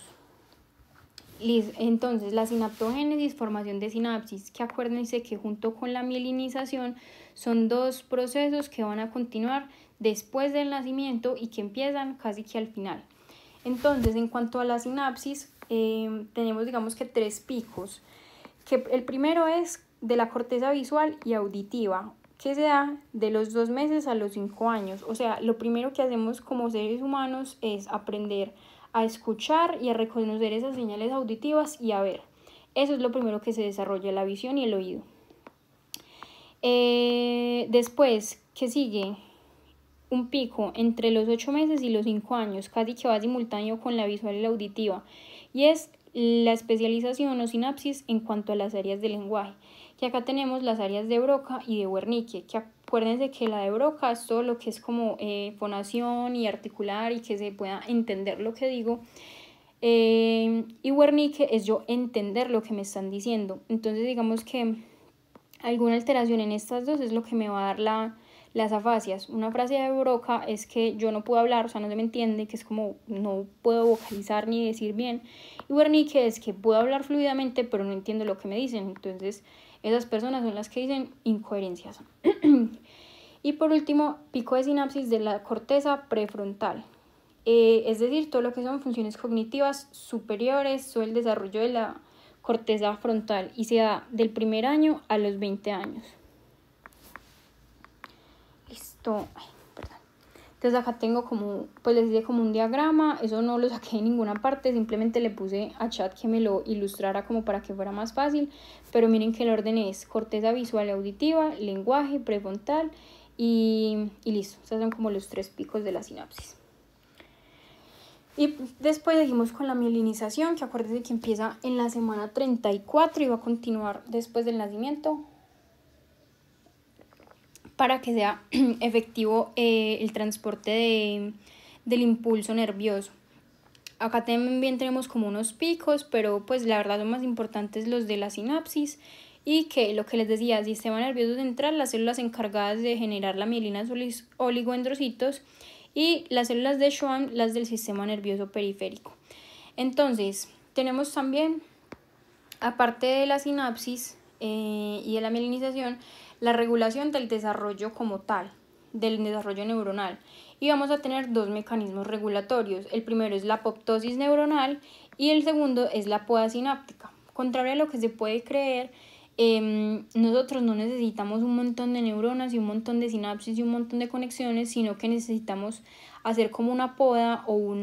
Entonces, la sinaptogénesis, formación de sinapsis, que acuérdense que junto con la mielinización son dos procesos que van a continuar después del nacimiento y que empiezan casi que al final. Entonces, en cuanto a la sinapsis, tenemos, digamos que 3 picos, que el primero es de la corteza visual y auditiva, que se da de los 2 meses a los 5 años. O sea, lo primero que hacemos como seres humanos es aprender a escuchar y a reconocer esas señales auditivas y a ver. Eso es lo primero que se desarrolla, la visión y el oído. Después, ¿qué sigue? Un pico entre los 8 meses y los 5 años, casi que va simultáneo con la visual y la auditiva, y es la especialización o sinapsis en cuanto a las áreas del lenguaje, que acá tenemos las áreas de Broca y de Wernicke, que acuérdense que la de Broca es todo lo que es como fonación y articular y que se pueda entender lo que digo, y Wernicke es yo entender lo que me están diciendo. Entonces digamos que alguna alteración en estas dos es lo que me va a dar las afasias. Una frase de Broca es que yo no puedo hablar, o sea, no se me entiende, que es como no puedo vocalizar ni decir bien. Y Wernicke es que puedo hablar fluidamente, pero no entiendo lo que me dicen. Entonces, esas personas son las que dicen incoherencias. Y por último, pico de sinapsis de la corteza prefrontal. Es decir, todo lo que son funciones cognitivas superiores o el desarrollo de la corteza frontal, y se da del primer año a los 20 años. Listo. Perdón. Entonces acá tengo como, pues les hice como un diagrama, eso no lo saqué de ninguna parte, simplemente le puse a chat que me lo ilustrara como para que fuera más fácil, pero miren que el orden es corteza visual y auditiva, lenguaje, prefrontal y listo. Estos son como los 3 picos de la sinapsis. Y después seguimos con la mielinización, que acuérdense que empieza en la semana 34 y va a continuar después del nacimiento para que sea efectivo el transporte del impulso nervioso. Acá también tenemos como unos picos, pero pues la verdad son más importantes los de la sinapsis, y que lo que les decía, sistema nervioso central, las células encargadas de generar la mielina oligodendrocitos, y las células de Schwann, las del sistema nervioso periférico. Entonces, tenemos también, aparte de la sinapsis y de la mielinización, la regulación del desarrollo como tal, del desarrollo neuronal. Y vamos a tener 2 mecanismos regulatorios. El primero es la apoptosis neuronal y el segundo es la poda sináptica. Contrario a lo que se puede creer, nosotros no necesitamos un montón de neuronas y un montón de sinapsis y un montón de conexiones, sino que necesitamos hacer como una poda o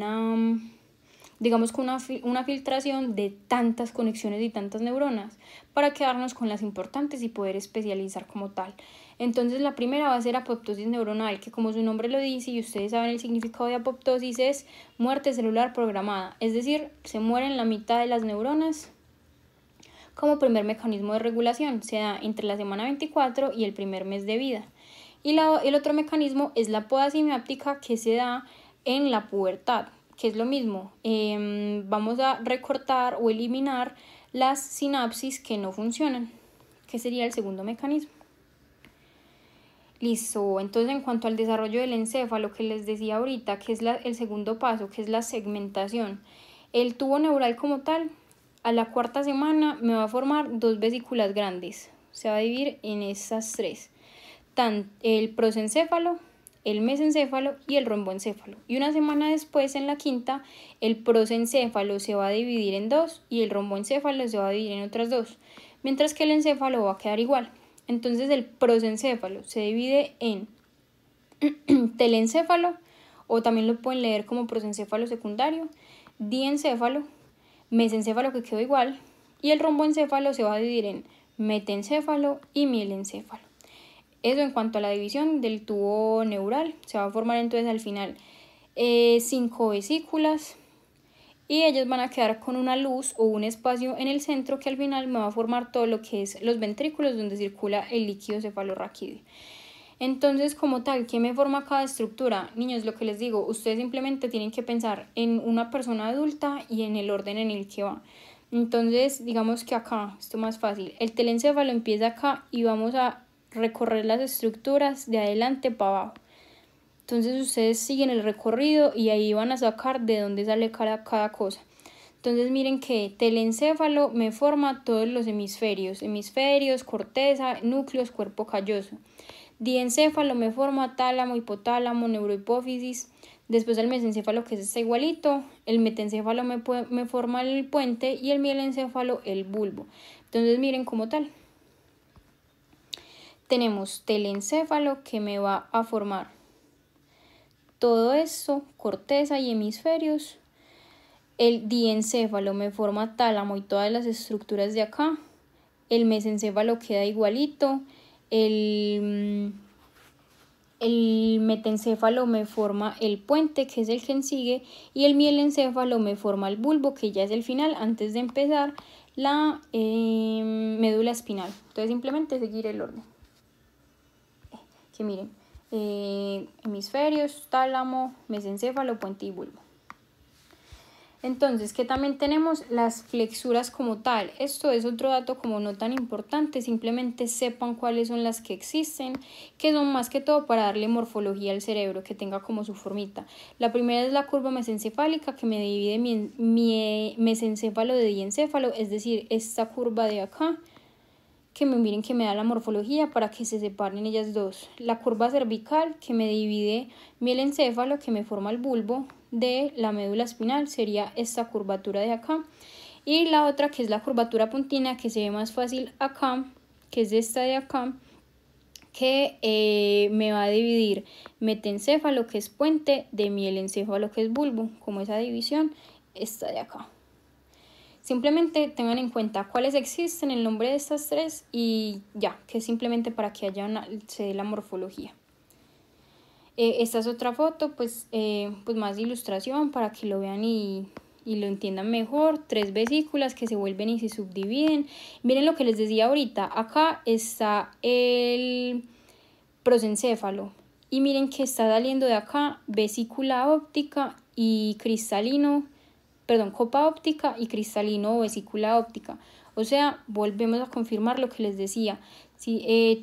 digamos que una filtración de tantas conexiones y tantas neuronas para quedarnos con las importantes y poder especializar como tal. Entonces la primera va a ser apoptosis neuronal, que como su nombre lo dice y ustedes saben el significado de apoptosis, es muerte celular programada, es decir, se mueren la mitad de las neuronas. Como primer mecanismo de regulación, se da entre la semana 24 y el primer mes de vida. Y el otro mecanismo es la poda sináptica, que se da en la pubertad, que es lo mismo. Vamos a recortar o eliminar las sinapsis que no funcionan, que sería el segundo mecanismo. Listo, entonces en cuanto al desarrollo del encéfalo, que les decía ahorita, que es el segundo paso, que es la segmentación. El tubo neural como tal, a la 4ª semana me va a formar 2 vesículas grandes. Se va a dividir en estas 3. El prosencéfalo, el mesencéfalo y el romboencéfalo. Y una semana después, en la 5ª, el prosencéfalo se va a dividir en 2 y el romboencéfalo se va a dividir en otras 2. Mientras que el encéfalo va a quedar igual. Entonces el prosencéfalo se divide en telencéfalo, o también lo pueden leer como prosencéfalo secundario, diencéfalo, mesencéfalo, que quedó igual, y el romboencéfalo se va a dividir en metencéfalo y mielencéfalo. Eso en cuanto a la división del tubo neural. Se va a formar entonces al final 5 vesículas y ellas van a quedar con una luz o un espacio en el centro que al final me va a formar todo lo que es los ventrículos donde circula el líquido cefalorraquídeo. Entonces, como tal, ¿qué me forma cada estructura? Niños, lo que les digo, ustedes simplemente tienen que pensar en una persona adulta y en el orden en el que va. Entonces, digamos que acá, esto es más fácil, el telencéfalo empieza acá y vamos a recorrer las estructuras de adelante para abajo. Entonces ustedes siguen el recorrido y ahí van a sacar de dónde sale cada cosa. Entonces miren que telencéfalo me forma todos los hemisferios, corteza, núcleos, cuerpo calloso. Diencéfalo me forma tálamo, hipotálamo, neurohipófisis. Después el mesencéfalo, que es este igualito. El metencéfalo me forma el puente y el mielencéfalo el bulbo. Entonces miren como tal. Tenemos telencéfalo que me va a formar todo esto, corteza y hemisferios. El diencéfalo me forma tálamo y todas las estructuras de acá. El mesencéfalo queda igualito. El metencéfalo me forma el puente, que es el que sigue. Y el mielencéfalo me forma el bulbo, que ya es el final, antes de empezar la médula espinal. Entonces simplemente seguir el orden. Que miren. Hemisferios, tálamo, mesencéfalo, puente y bulbo. Entonces, que también tenemos las flexuras como tal. Esto es otro dato como no tan importante, simplemente sepan cuáles son las que existen, que son más que todo para darle morfología al cerebro, que tenga como su formita. La primera es la curva mesencefálica, que me divide mi mesencéfalo de diencéfalo, es decir, esta curva de acá, que miren que me da la morfología para que se separen ellas dos. La curva cervical, que me divide mielencéfalo, que me forma el bulbo de la médula espinal, sería esta curvatura de acá. Y la otra, que es la curvatura puntina, que se ve más fácil acá, que es esta de acá, que me va a dividir metencéfalo, que es puente, de mielencéfalo, que es bulbo, como esa división, esta de acá. Simplemente tengan en cuenta cuáles existen, el nombre de estas tres y ya, que es simplemente para que se dé la morfología. Esta es otra foto, pues más de ilustración para que lo vean y lo entiendan mejor. 3 vesículas que se vuelven y se subdividen. Miren lo que les decía ahorita, acá está el prosencéfalo y miren que está saliendo de acá vesícula óptica y copa óptica y cristalino o vesícula óptica. O sea, volvemos a confirmar lo que les decía.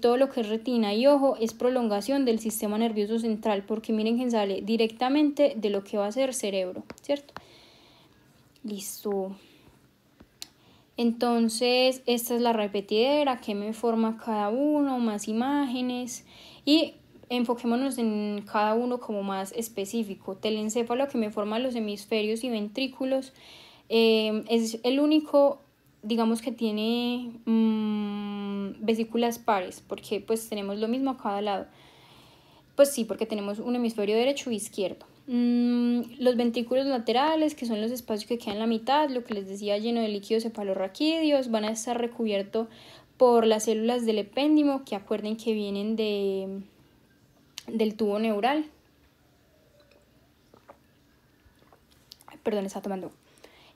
Todo lo que es retina y ojo es prolongación del sistema nervioso central, porque miren que sale directamente de lo que va a ser cerebro, ¿cierto? Listo. Entonces, esta es la repetidera, que me forma cada uno, más imágenes y enfoquémonos en cada uno como más específico. Telencéfalo, que me forma los hemisferios y ventrículos, es el único, digamos, que tiene vesículas pares, porque pues tenemos lo mismo a cada lado. Pues sí, porque tenemos un hemisferio derecho y izquierdo. Los ventrículos laterales, que son los espacios que quedan en la mitad, lo que les decía, lleno de líquidos cefalorraquídeos, van a estar recubiertos por las células del epéndimo, que acuerden que vienen del tubo neural. Perdón, está tomando.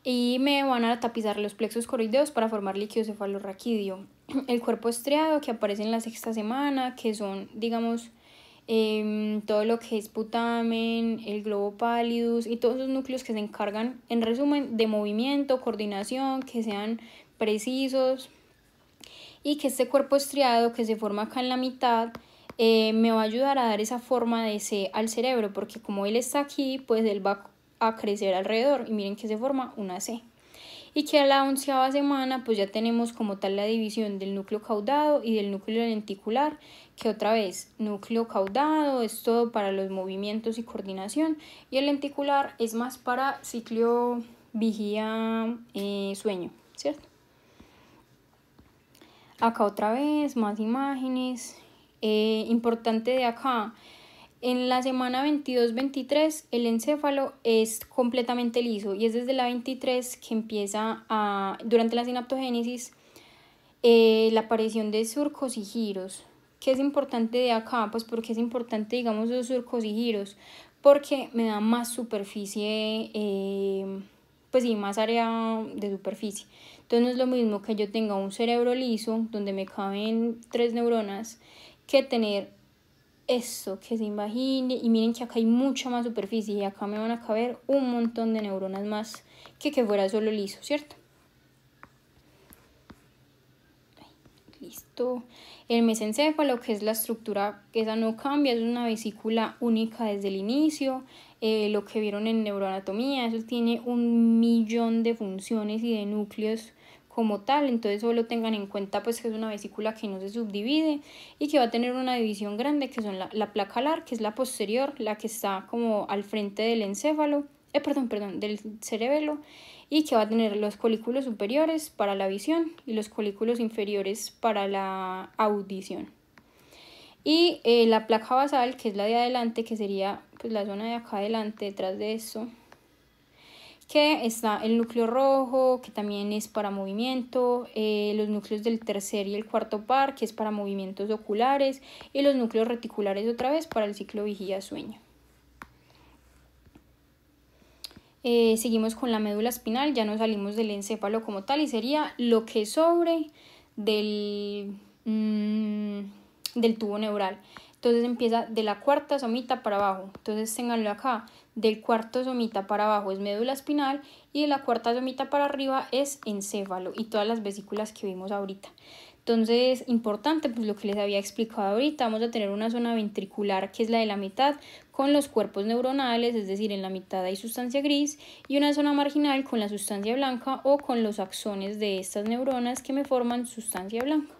Y me van a tapizar los plexos coroideos para formar líquido cefalorraquídeo. El cuerpo estriado, que aparece en la 6ª semana, que son, digamos, todo lo que es putamen, el globo pallidus y todos los núcleos que se encargan, en resumen, de movimiento, coordinación, que sean precisos, y que este cuerpo estriado que se forma acá en la mitad me va a ayudar a dar esa forma de C al cerebro, porque como él está aquí, pues él va a crecer alrededor y miren que se forma una C. Y que a la 11ª semana pues ya tenemos como tal la división del núcleo caudado y del núcleo lenticular, que otra vez, núcleo caudado es todo para los movimientos y coordinación, y el lenticular es más para ciclo, vigía, sueño, ¿cierto? Acá otra vez, más imágenes. Importante de acá, En la semana 22-23 el encéfalo es completamente liso y es desde la 23 que empieza durante la sinaptogénesis la aparición de surcos y giros. ¿Qué es importante de acá? Pues porque es importante, digamos, los surcos y giros, porque me da más superficie, pues sí, más área de superficie. Entonces no es lo mismo que yo tenga un cerebro liso, donde me caben 3 neuronas, que tener esto, que se imagine, y miren que acá hay mucha más superficie, y acá me van a caber un montón de neuronas más que fuera solo liso, ¿cierto? Listo. El mesencéfalo, que es la estructura, que esa no cambia, es una vesícula única desde el inicio. Lo que vieron en neuroanatomía, eso tiene 1.000.000 de funciones y de núcleos como tal, entonces solo tengan en cuenta pues que es una vesícula que no se subdivide y que va a tener una división grande, que son la placa alar, que es la posterior, la que está como al frente del encéfalo, del cerebelo, y que va a tener los colículos superiores para la visión y los colículos inferiores para la audición. Y la placa basal, que es la de adelante, que sería pues la zona de acá adelante, detrás de eso, que está el núcleo rojo, que también es para movimiento, los núcleos del tercer y el cuarto par, que es para movimientos oculares, y los núcleos reticulares otra vez para el ciclo vigía-sueño. Seguimos con la médula espinal, ya no salimos del encéfalo como tal y sería lo que sobre del tubo neural. Entonces empieza de la cuarta somita para abajo, entonces ténganlo acá, del cuarto somita para abajo es médula espinal y de la cuarta somita para arriba es encéfalo y todas las vesículas que vimos ahorita. Entonces, importante, pues lo que les había explicado ahorita, vamos a tener una zona ventricular que es la de la mitad con los cuerpos neuronales, es decir, en la mitad hay sustancia gris, y una zona marginal con la sustancia blanca o con los axones de estas neuronas que me forman sustancia blanca.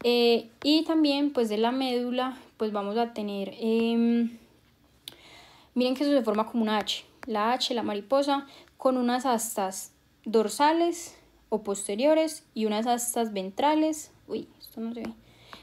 Y también, pues de la médula, pues vamos a tener, miren que eso se forma como una H, la mariposa, con unas astas dorsales o posteriores y unas astas ventrales,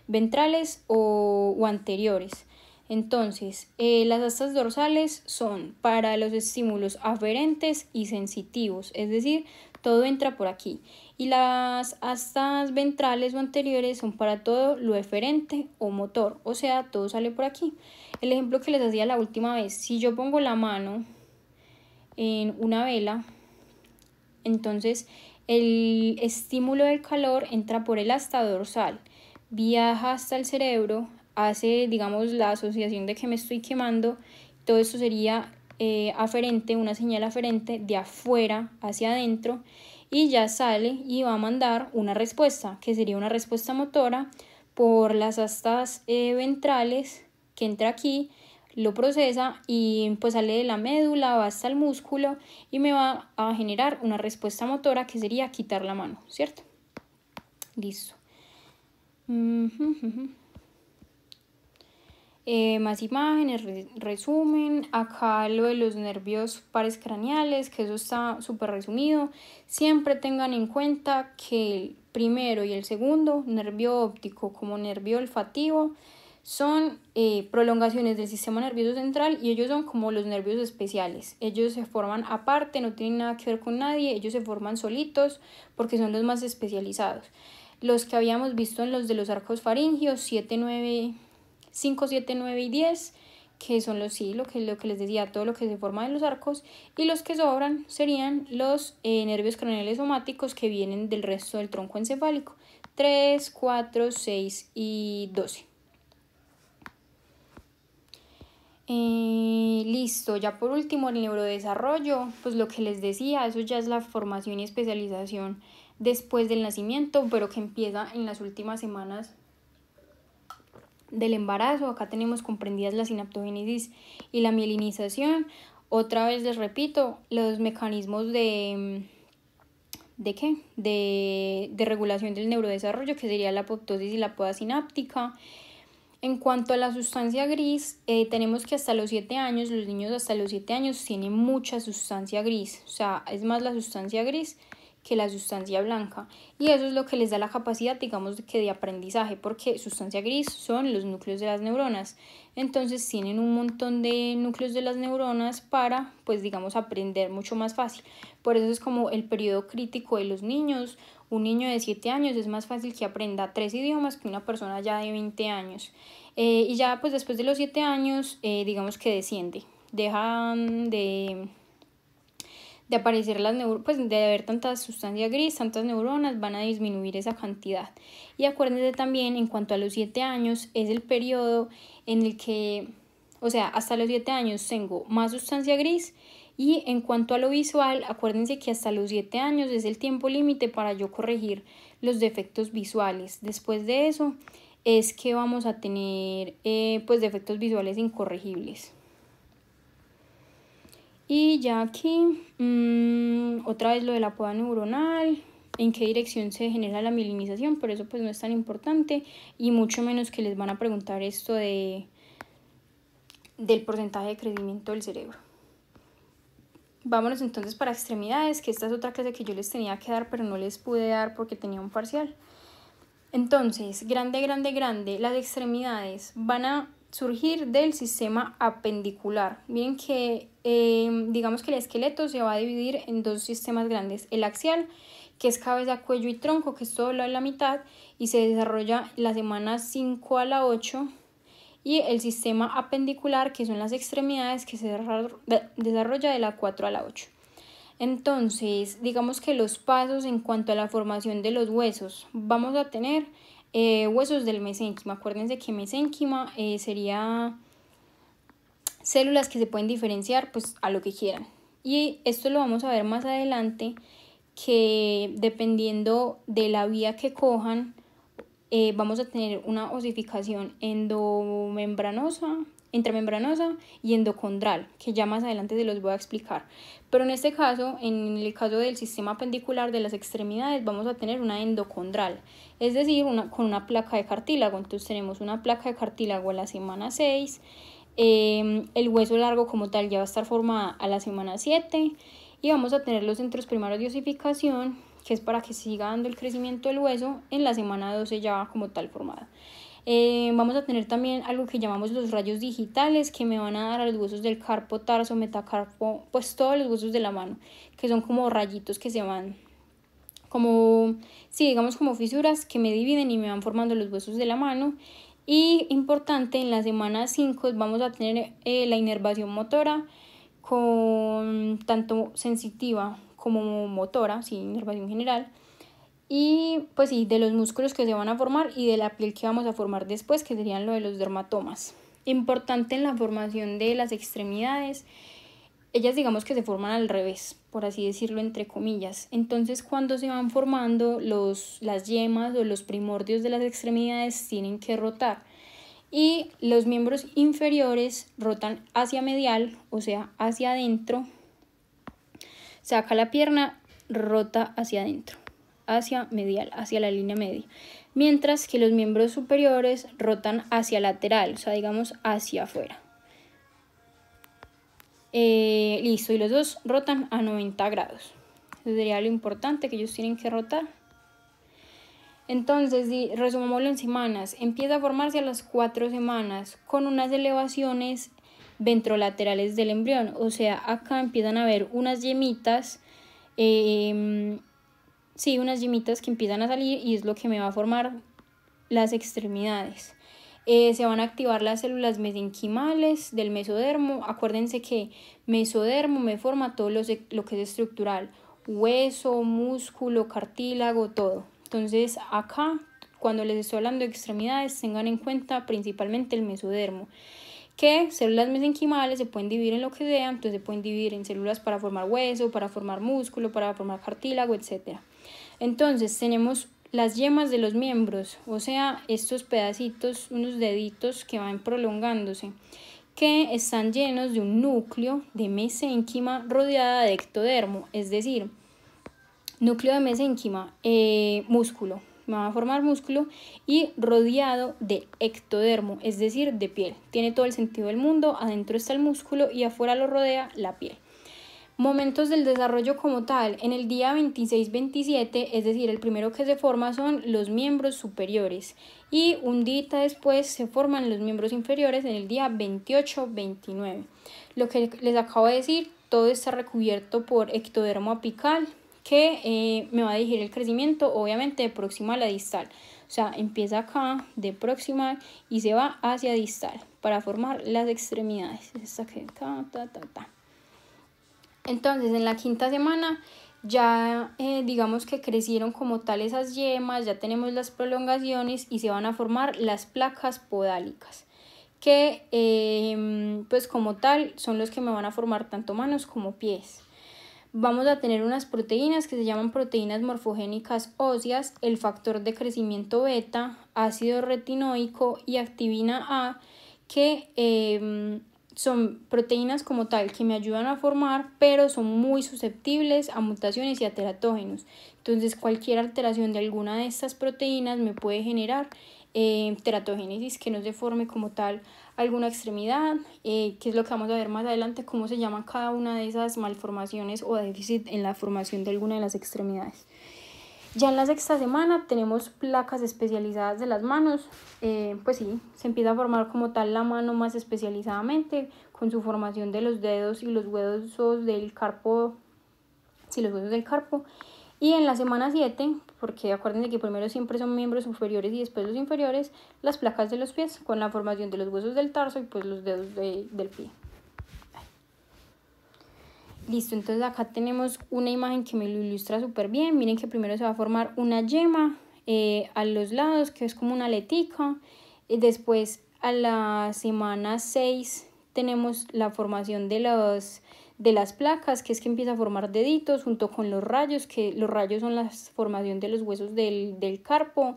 ventrales o anteriores. Entonces, las astas dorsales son para los estímulos aferentes y sensitivos, es decir, todo entra por aquí. Y las astas ventrales o anteriores son para todo lo eferente o motor, o sea, todo sale por aquí. El ejemplo que les hacía la última vez, si yo pongo la mano en una vela, entonces el estímulo del calor entra por el asta dorsal, viaja hasta el cerebro, hace, digamos, la asociación de que me estoy quemando. Todo esto sería aferente, una señal aferente de afuera hacia adentro, y ya sale y va a mandar una respuesta, que sería una respuesta motora por las astas ventrales, que entra aquí, lo procesa y pues sale de la médula, va hasta el músculo y me va a generar una respuesta motora que sería quitar la mano, ¿cierto? Listo. Más imágenes, resumen, acá lo de los nervios pares craneales, que eso está súper resumido. Siempre tengan en cuenta que el primero y el segundo, nervio óptico como nervio olfativo, son prolongaciones del sistema nervioso central y ellos son como los nervios especiales. Ellos se forman aparte, no tienen nada que ver con nadie, ellos se forman solitos porque son los más especializados. Los que habíamos visto en los de los arcos faringios, 5, 7, 9 y 10, que son lo que les decía, todo lo que se forma en los arcos, y los que sobran serían los nervios craneales somáticos que vienen del resto del tronco encefálico, 3, 4, 6 y 12. Listo, ya por último el neurodesarrollo, pues lo que les decía, eso ya es la formación y especialización después del nacimiento, pero que empieza en las últimas semanas del embarazo. Acá tenemos comprendidas la sinaptogénesis y la mielinización. Otra vez les repito, los mecanismos de regulación del neurodesarrollo, que sería la apoptosis y la poda sináptica. En cuanto a la sustancia gris, tenemos que hasta los 7 años, los niños hasta los 7 años tienen mucha sustancia gris, o sea, es más la sustancia gris que la sustancia blanca, y eso es lo que les da la capacidad, digamos, de aprendizaje, porque sustancia gris son los núcleos de las neuronas. Entonces tienen un montón de núcleos de las neuronas para, pues digamos, aprender mucho más fácil. Por eso es como el periodo crítico de los niños. Un niño de 7 años es más fácil que aprenda 3 idiomas que una persona ya de 20 años. Y ya pues después de los 7 años, digamos que desciende. Dejan de aparecer las neuronas, pues de haber tanta sustancia gris, tantas neuronas, van a disminuir esa cantidad. Y acuérdense también, en cuanto a los 7 años, es el periodo en el que, o sea, hasta los 7 años tengo más sustancia gris. Y en cuanto a lo visual, acuérdense que hasta los 7 años es el tiempo límite para yo corregir los defectos visuales. Después de eso es que vamos a tener pues defectos visuales incorregibles. Y ya aquí, otra vez lo de la poda neuronal, en qué dirección se genera la mielinización, pero eso pues no es tan importante, y mucho menos que les van a preguntar esto del porcentaje de crecimiento del cerebro. Vámonos entonces para extremidades, que esta es otra clase que yo les tenía que dar, pero no les pude dar porque tenía un parcial. Entonces, grande, las extremidades van a surgir del sistema apendicular. Miren que digamos que el esqueleto se va a dividir en dos sistemas grandes. El axial, que es cabeza, cuello y tronco, que es todo lo de la mitad, y se desarrolla la semana 5 a la 8. Y el sistema apendicular, que son las extremidades, que se desarrolla de la 4 a la 8. Entonces, digamos que los pasos en cuanto a la formación de los huesos, vamos a tener huesos del mesénquima. Acuérdense que mesénquima sería células que se pueden diferenciar pues a lo que quieran. Y esto lo vamos a ver más adelante, que dependiendo de la vía que cojan, vamos a tener una osificación intramembranosa y endocondral, que ya más adelante se los voy a explicar. Pero en este caso, en el caso del sistema apendicular de las extremidades, vamos a tener una endocondral, es decir, con una placa de cartílago. Entonces tenemos una placa de cartílago a la semana 6, el hueso largo como tal ya va a estar formada a la semana 7, y vamos a tener los centros primarios de osificación, que es para que siga dando el crecimiento del hueso, en la semana 12 ya como tal formada. Vamos a tener también algo que llamamos los rayos digitales, que me van a dar a los huesos del carpo, tarso, metacarpo, pues todos los huesos de la mano, que son como rayitos que se van, como, sí, digamos como fisuras que me dividen y me van formando los huesos de la mano. Y importante, en la semana 5 vamos a tener la inervación motora, con tanto sensitiva como motora, sí, inervación general, y pues sí, de los músculos que se van a formar y de la piel que vamos a formar después, que serían lo de los dermatomas. Importante en la formación de las extremidades, ellas digamos que se forman al revés, por así decirlo, entre comillas. Entonces cuando se van formando las yemas o los primordios de las extremidades tienen que rotar, y los miembros inferiores rotan hacia medial, o sea hacia adentro. Saca la pierna, rota hacia adentro, hacia medial, hacia la línea media. Mientras que los miembros superiores rotan hacia lateral, o sea, digamos hacia afuera. Listo, y los dos rotan a 90 grados. Eso sería lo importante que ellos tienen que rotar. Entonces, resumámoslo en semanas. Empieza a formarse a las 4 semanas con unas elevaciones ventrolaterales del embrión, o sea, acá empiezan a ver unas yemitas, unas yemitas que empiezan a salir, y es lo que me va a formar las extremidades. Se van a activar las células mesenquimales del mesodermo. Acuérdense que mesodermo me forma todo lo que es estructural, hueso, músculo, cartílago, todo. Entonces acá, cuando les estoy hablando de extremidades, tengan en cuenta principalmente el mesodermo, que células mesenquimales se pueden dividir en lo que sea. Entonces se pueden dividir en células para formar hueso, para formar músculo, para formar cartílago, etc. Entonces tenemos las yemas de los miembros, o sea, estos pedacitos, unos deditos que van prolongándose, que están llenos de un núcleo de mesénquima rodeada de ectodermo, es decir, núcleo de mesénquima, músculo, me va a formar músculo, y rodeado de ectodermo, es decir, de piel. Tiene todo el sentido del mundo, adentro está el músculo y afuera lo rodea la piel. Momentos del desarrollo como tal, en el día 26-27, es decir, el primero que se forma son los miembros superiores y un día después se forman los miembros inferiores en el día 28-29. Lo que les acabo de decir, todo está recubierto por ectodermo apical que me va a dirigir el crecimiento, obviamente de proximal a distal. O sea, empieza acá de proximal y se va hacia distal para formar las extremidades. Esta que Entonces, en la quinta semana ya digamos que crecieron como tal esas yemas, ya tenemos las prolongaciones y se van a formar las placas podálicas, que pues como tal son los que me van a formar tanto manos como pies. Vamos a tener unas proteínas que se llaman proteínas morfogénicas óseas, el factor de crecimiento beta, ácido retinoico y activina A, que son proteínas como tal que me ayudan a formar, pero son muy susceptibles a mutaciones y a teratógenos. Entonces, cualquier alteración de alguna de estas proteínas me puede generar teratogénesis, que no se forme como tal alguna extremidad, que es lo que vamos a ver más adelante, cómo se llama cada una de esas malformaciones o déficit en la formación de alguna de las extremidades. Ya en la sexta semana tenemos placas especializadas de las manos, pues sí, se empieza a formar como tal la mano más especializadamente con su formación de los dedos y los huesos del carpo, los huesos del carpo. Y en la semana 7, porque acuérdense que primero siempre son miembros superiores y después los inferiores, las placas de los pies con la formación de los huesos del tarso y pues los dedos del pie. Listo, entonces acá tenemos una imagen que me lo ilustra súper bien. Miren que primero se va a formar una yema a los lados, que es como una aletica. Después a la semana 6 tenemos la formación de las placas, que es que empieza a formar deditos junto con los rayos, que los rayos son la formación de los huesos del carpo.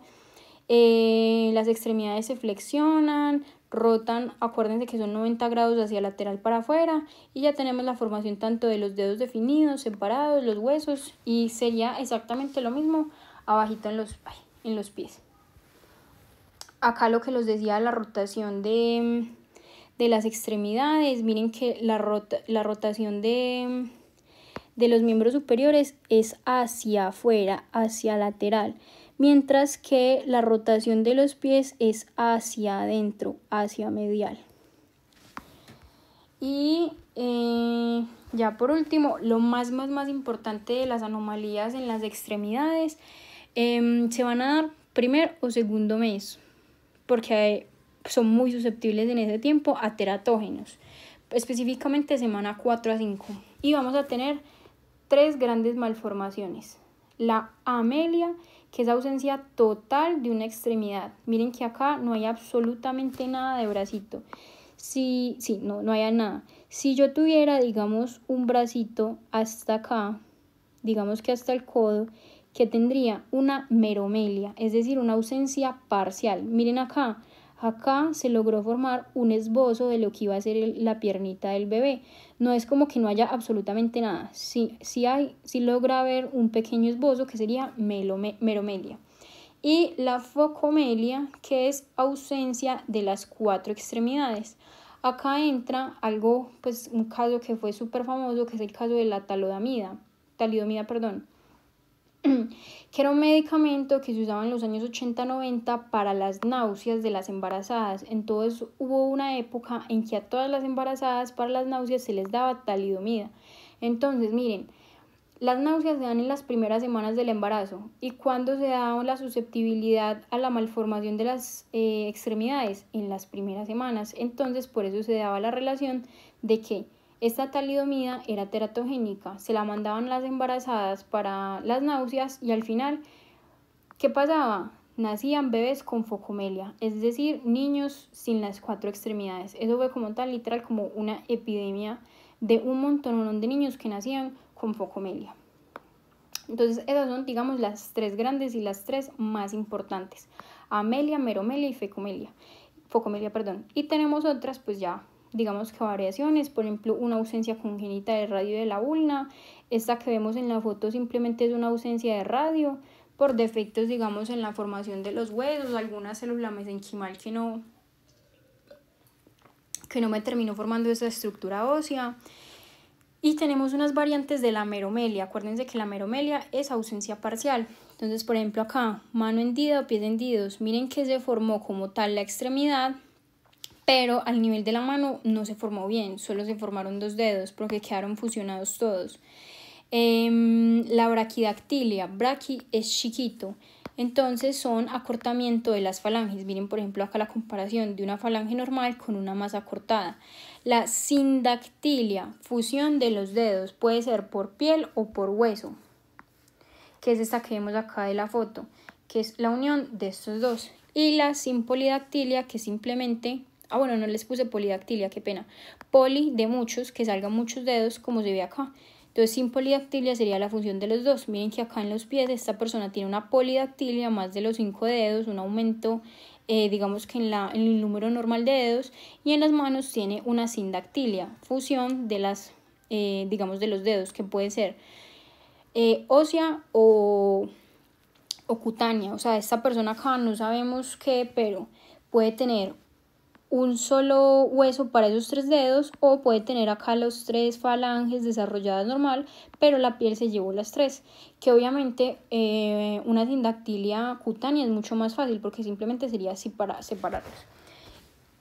Las extremidades se flexionan, rotan, acuérdense que son 90 grados hacia lateral para afuera, y ya tenemos la formación tanto de los dedos definidos, separados, los huesos, y sería exactamente lo mismo abajito en los pies. Acá lo que les decía, la rotación de las extremidades. Miren que la rotación de los miembros superiores es hacia afuera, hacia lateral, mientras que la rotación de los pies es hacia adentro, hacia medial. Y ya por último, lo más importante de las anomalías en las extremidades se van a dar primer o segundo mes, porque son muy susceptibles en ese tiempo a teratógenos, específicamente semana 4 a 5. Y vamos a tener 3 grandes malformaciones. La amelia, que es ausencia total de una extremidad. Miren que acá no hay absolutamente nada de bracito. No hay nada. Si yo tuviera, digamos, un bracito hasta acá, digamos que hasta el codo, que tendría una meromelia, es decir, una ausencia parcial. Miren acá se logró formar un esbozo de lo que iba a ser la piernita del bebé. No es como que no haya absolutamente nada. Sí logra haber un pequeño esbozo que sería meromelia. Y la focomelia, que es ausencia de las 4 extremidades. Acá entra algo, pues un caso que fue súper famoso, que es el caso de la talidomida, que era un medicamento que se usaba en los años 80-90 para las náuseas de las embarazadas. Entonces hubo una época en que a todas las embarazadas para las náuseas se les daba talidomida. Entonces miren, las náuseas se dan en las primeras semanas del embarazo. ¿Y cuándo se da la susceptibilidad a la malformación de las extremidades? En las primeras semanas. Entonces por eso se daba la relación de que esta talidomida era teratogénica, se la mandaban las embarazadas para las náuseas y al final, ¿qué pasaba? Nacían bebés con focomelia, es decir, niños sin las 4 extremidades. Eso fue como tal, literal, como una epidemia de un montón de niños que nacían con focomelia. Entonces esas son, digamos, las 3 grandes y las 3 más importantes: amelia, meromelia y focomelia. Y tenemos otras, pues ya digamos que variaciones, por ejemplo, una ausencia congénita de radio de la ulna. Esta que vemos en la foto simplemente es una ausencia de radio por defectos, digamos, en la formación de los huesos, alguna célula mesenquimal que no me terminó formando esa estructura ósea. Y tenemos unas variantes de la meromelia. Acuérdense que la meromelia es ausencia parcial. Entonces, por ejemplo, acá, mano hendida o pies hendidos. Miren que se formó como tal la extremidad, pero al nivel de la mano no se formó bien. Solo se formaron 2 dedos porque quedaron fusionados todos. La braquidactilia. Braqui es chiquito. Entonces son acortamiento de las falanges. Miren, por ejemplo, acá la comparación de una falange normal con una más acortada. La sindactilia, fusión de los dedos, puede ser por piel o por hueso, que es esta que vemos acá de la foto, que es la unión de estos dos. Y la simpolidactilia, que simplemente, bueno, no les puse polidactilia, qué pena, poli de muchos, que salgan muchos dedos, como se ve acá. Entonces, simpolidactilia sería la función de los dos. Miren que acá en los pies esta persona tiene una polidactilia, más de los 5 dedos, un aumento, digamos que en el número normal de dedos, y en las manos tiene una sindactilia, fusión de las, digamos, de los dedos, que puede ser ósea o cutánea. O sea, esta persona acá no sabemos qué, pero puede tener un solo hueso para esos 3 dedos, o puede tener acá los 3 falanges desarrolladas normal, pero la piel se llevó las 3, que obviamente una sindactilia cutánea es mucho más fácil porque simplemente sería así para separarlos.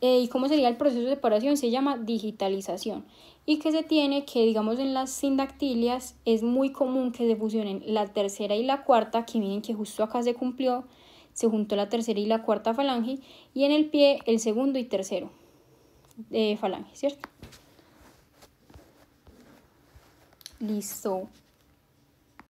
¿Y cómo sería el proceso de separación? Se llama digitalización. Y que se tiene que, digamos, en las sindactilias es muy común que se fusionen la tercera y la cuarta, que miren que justo acá se cumplió, se juntó la tercera y la cuarta falange, y en el pie el segundo y tercero falange, ¿cierto? Listo.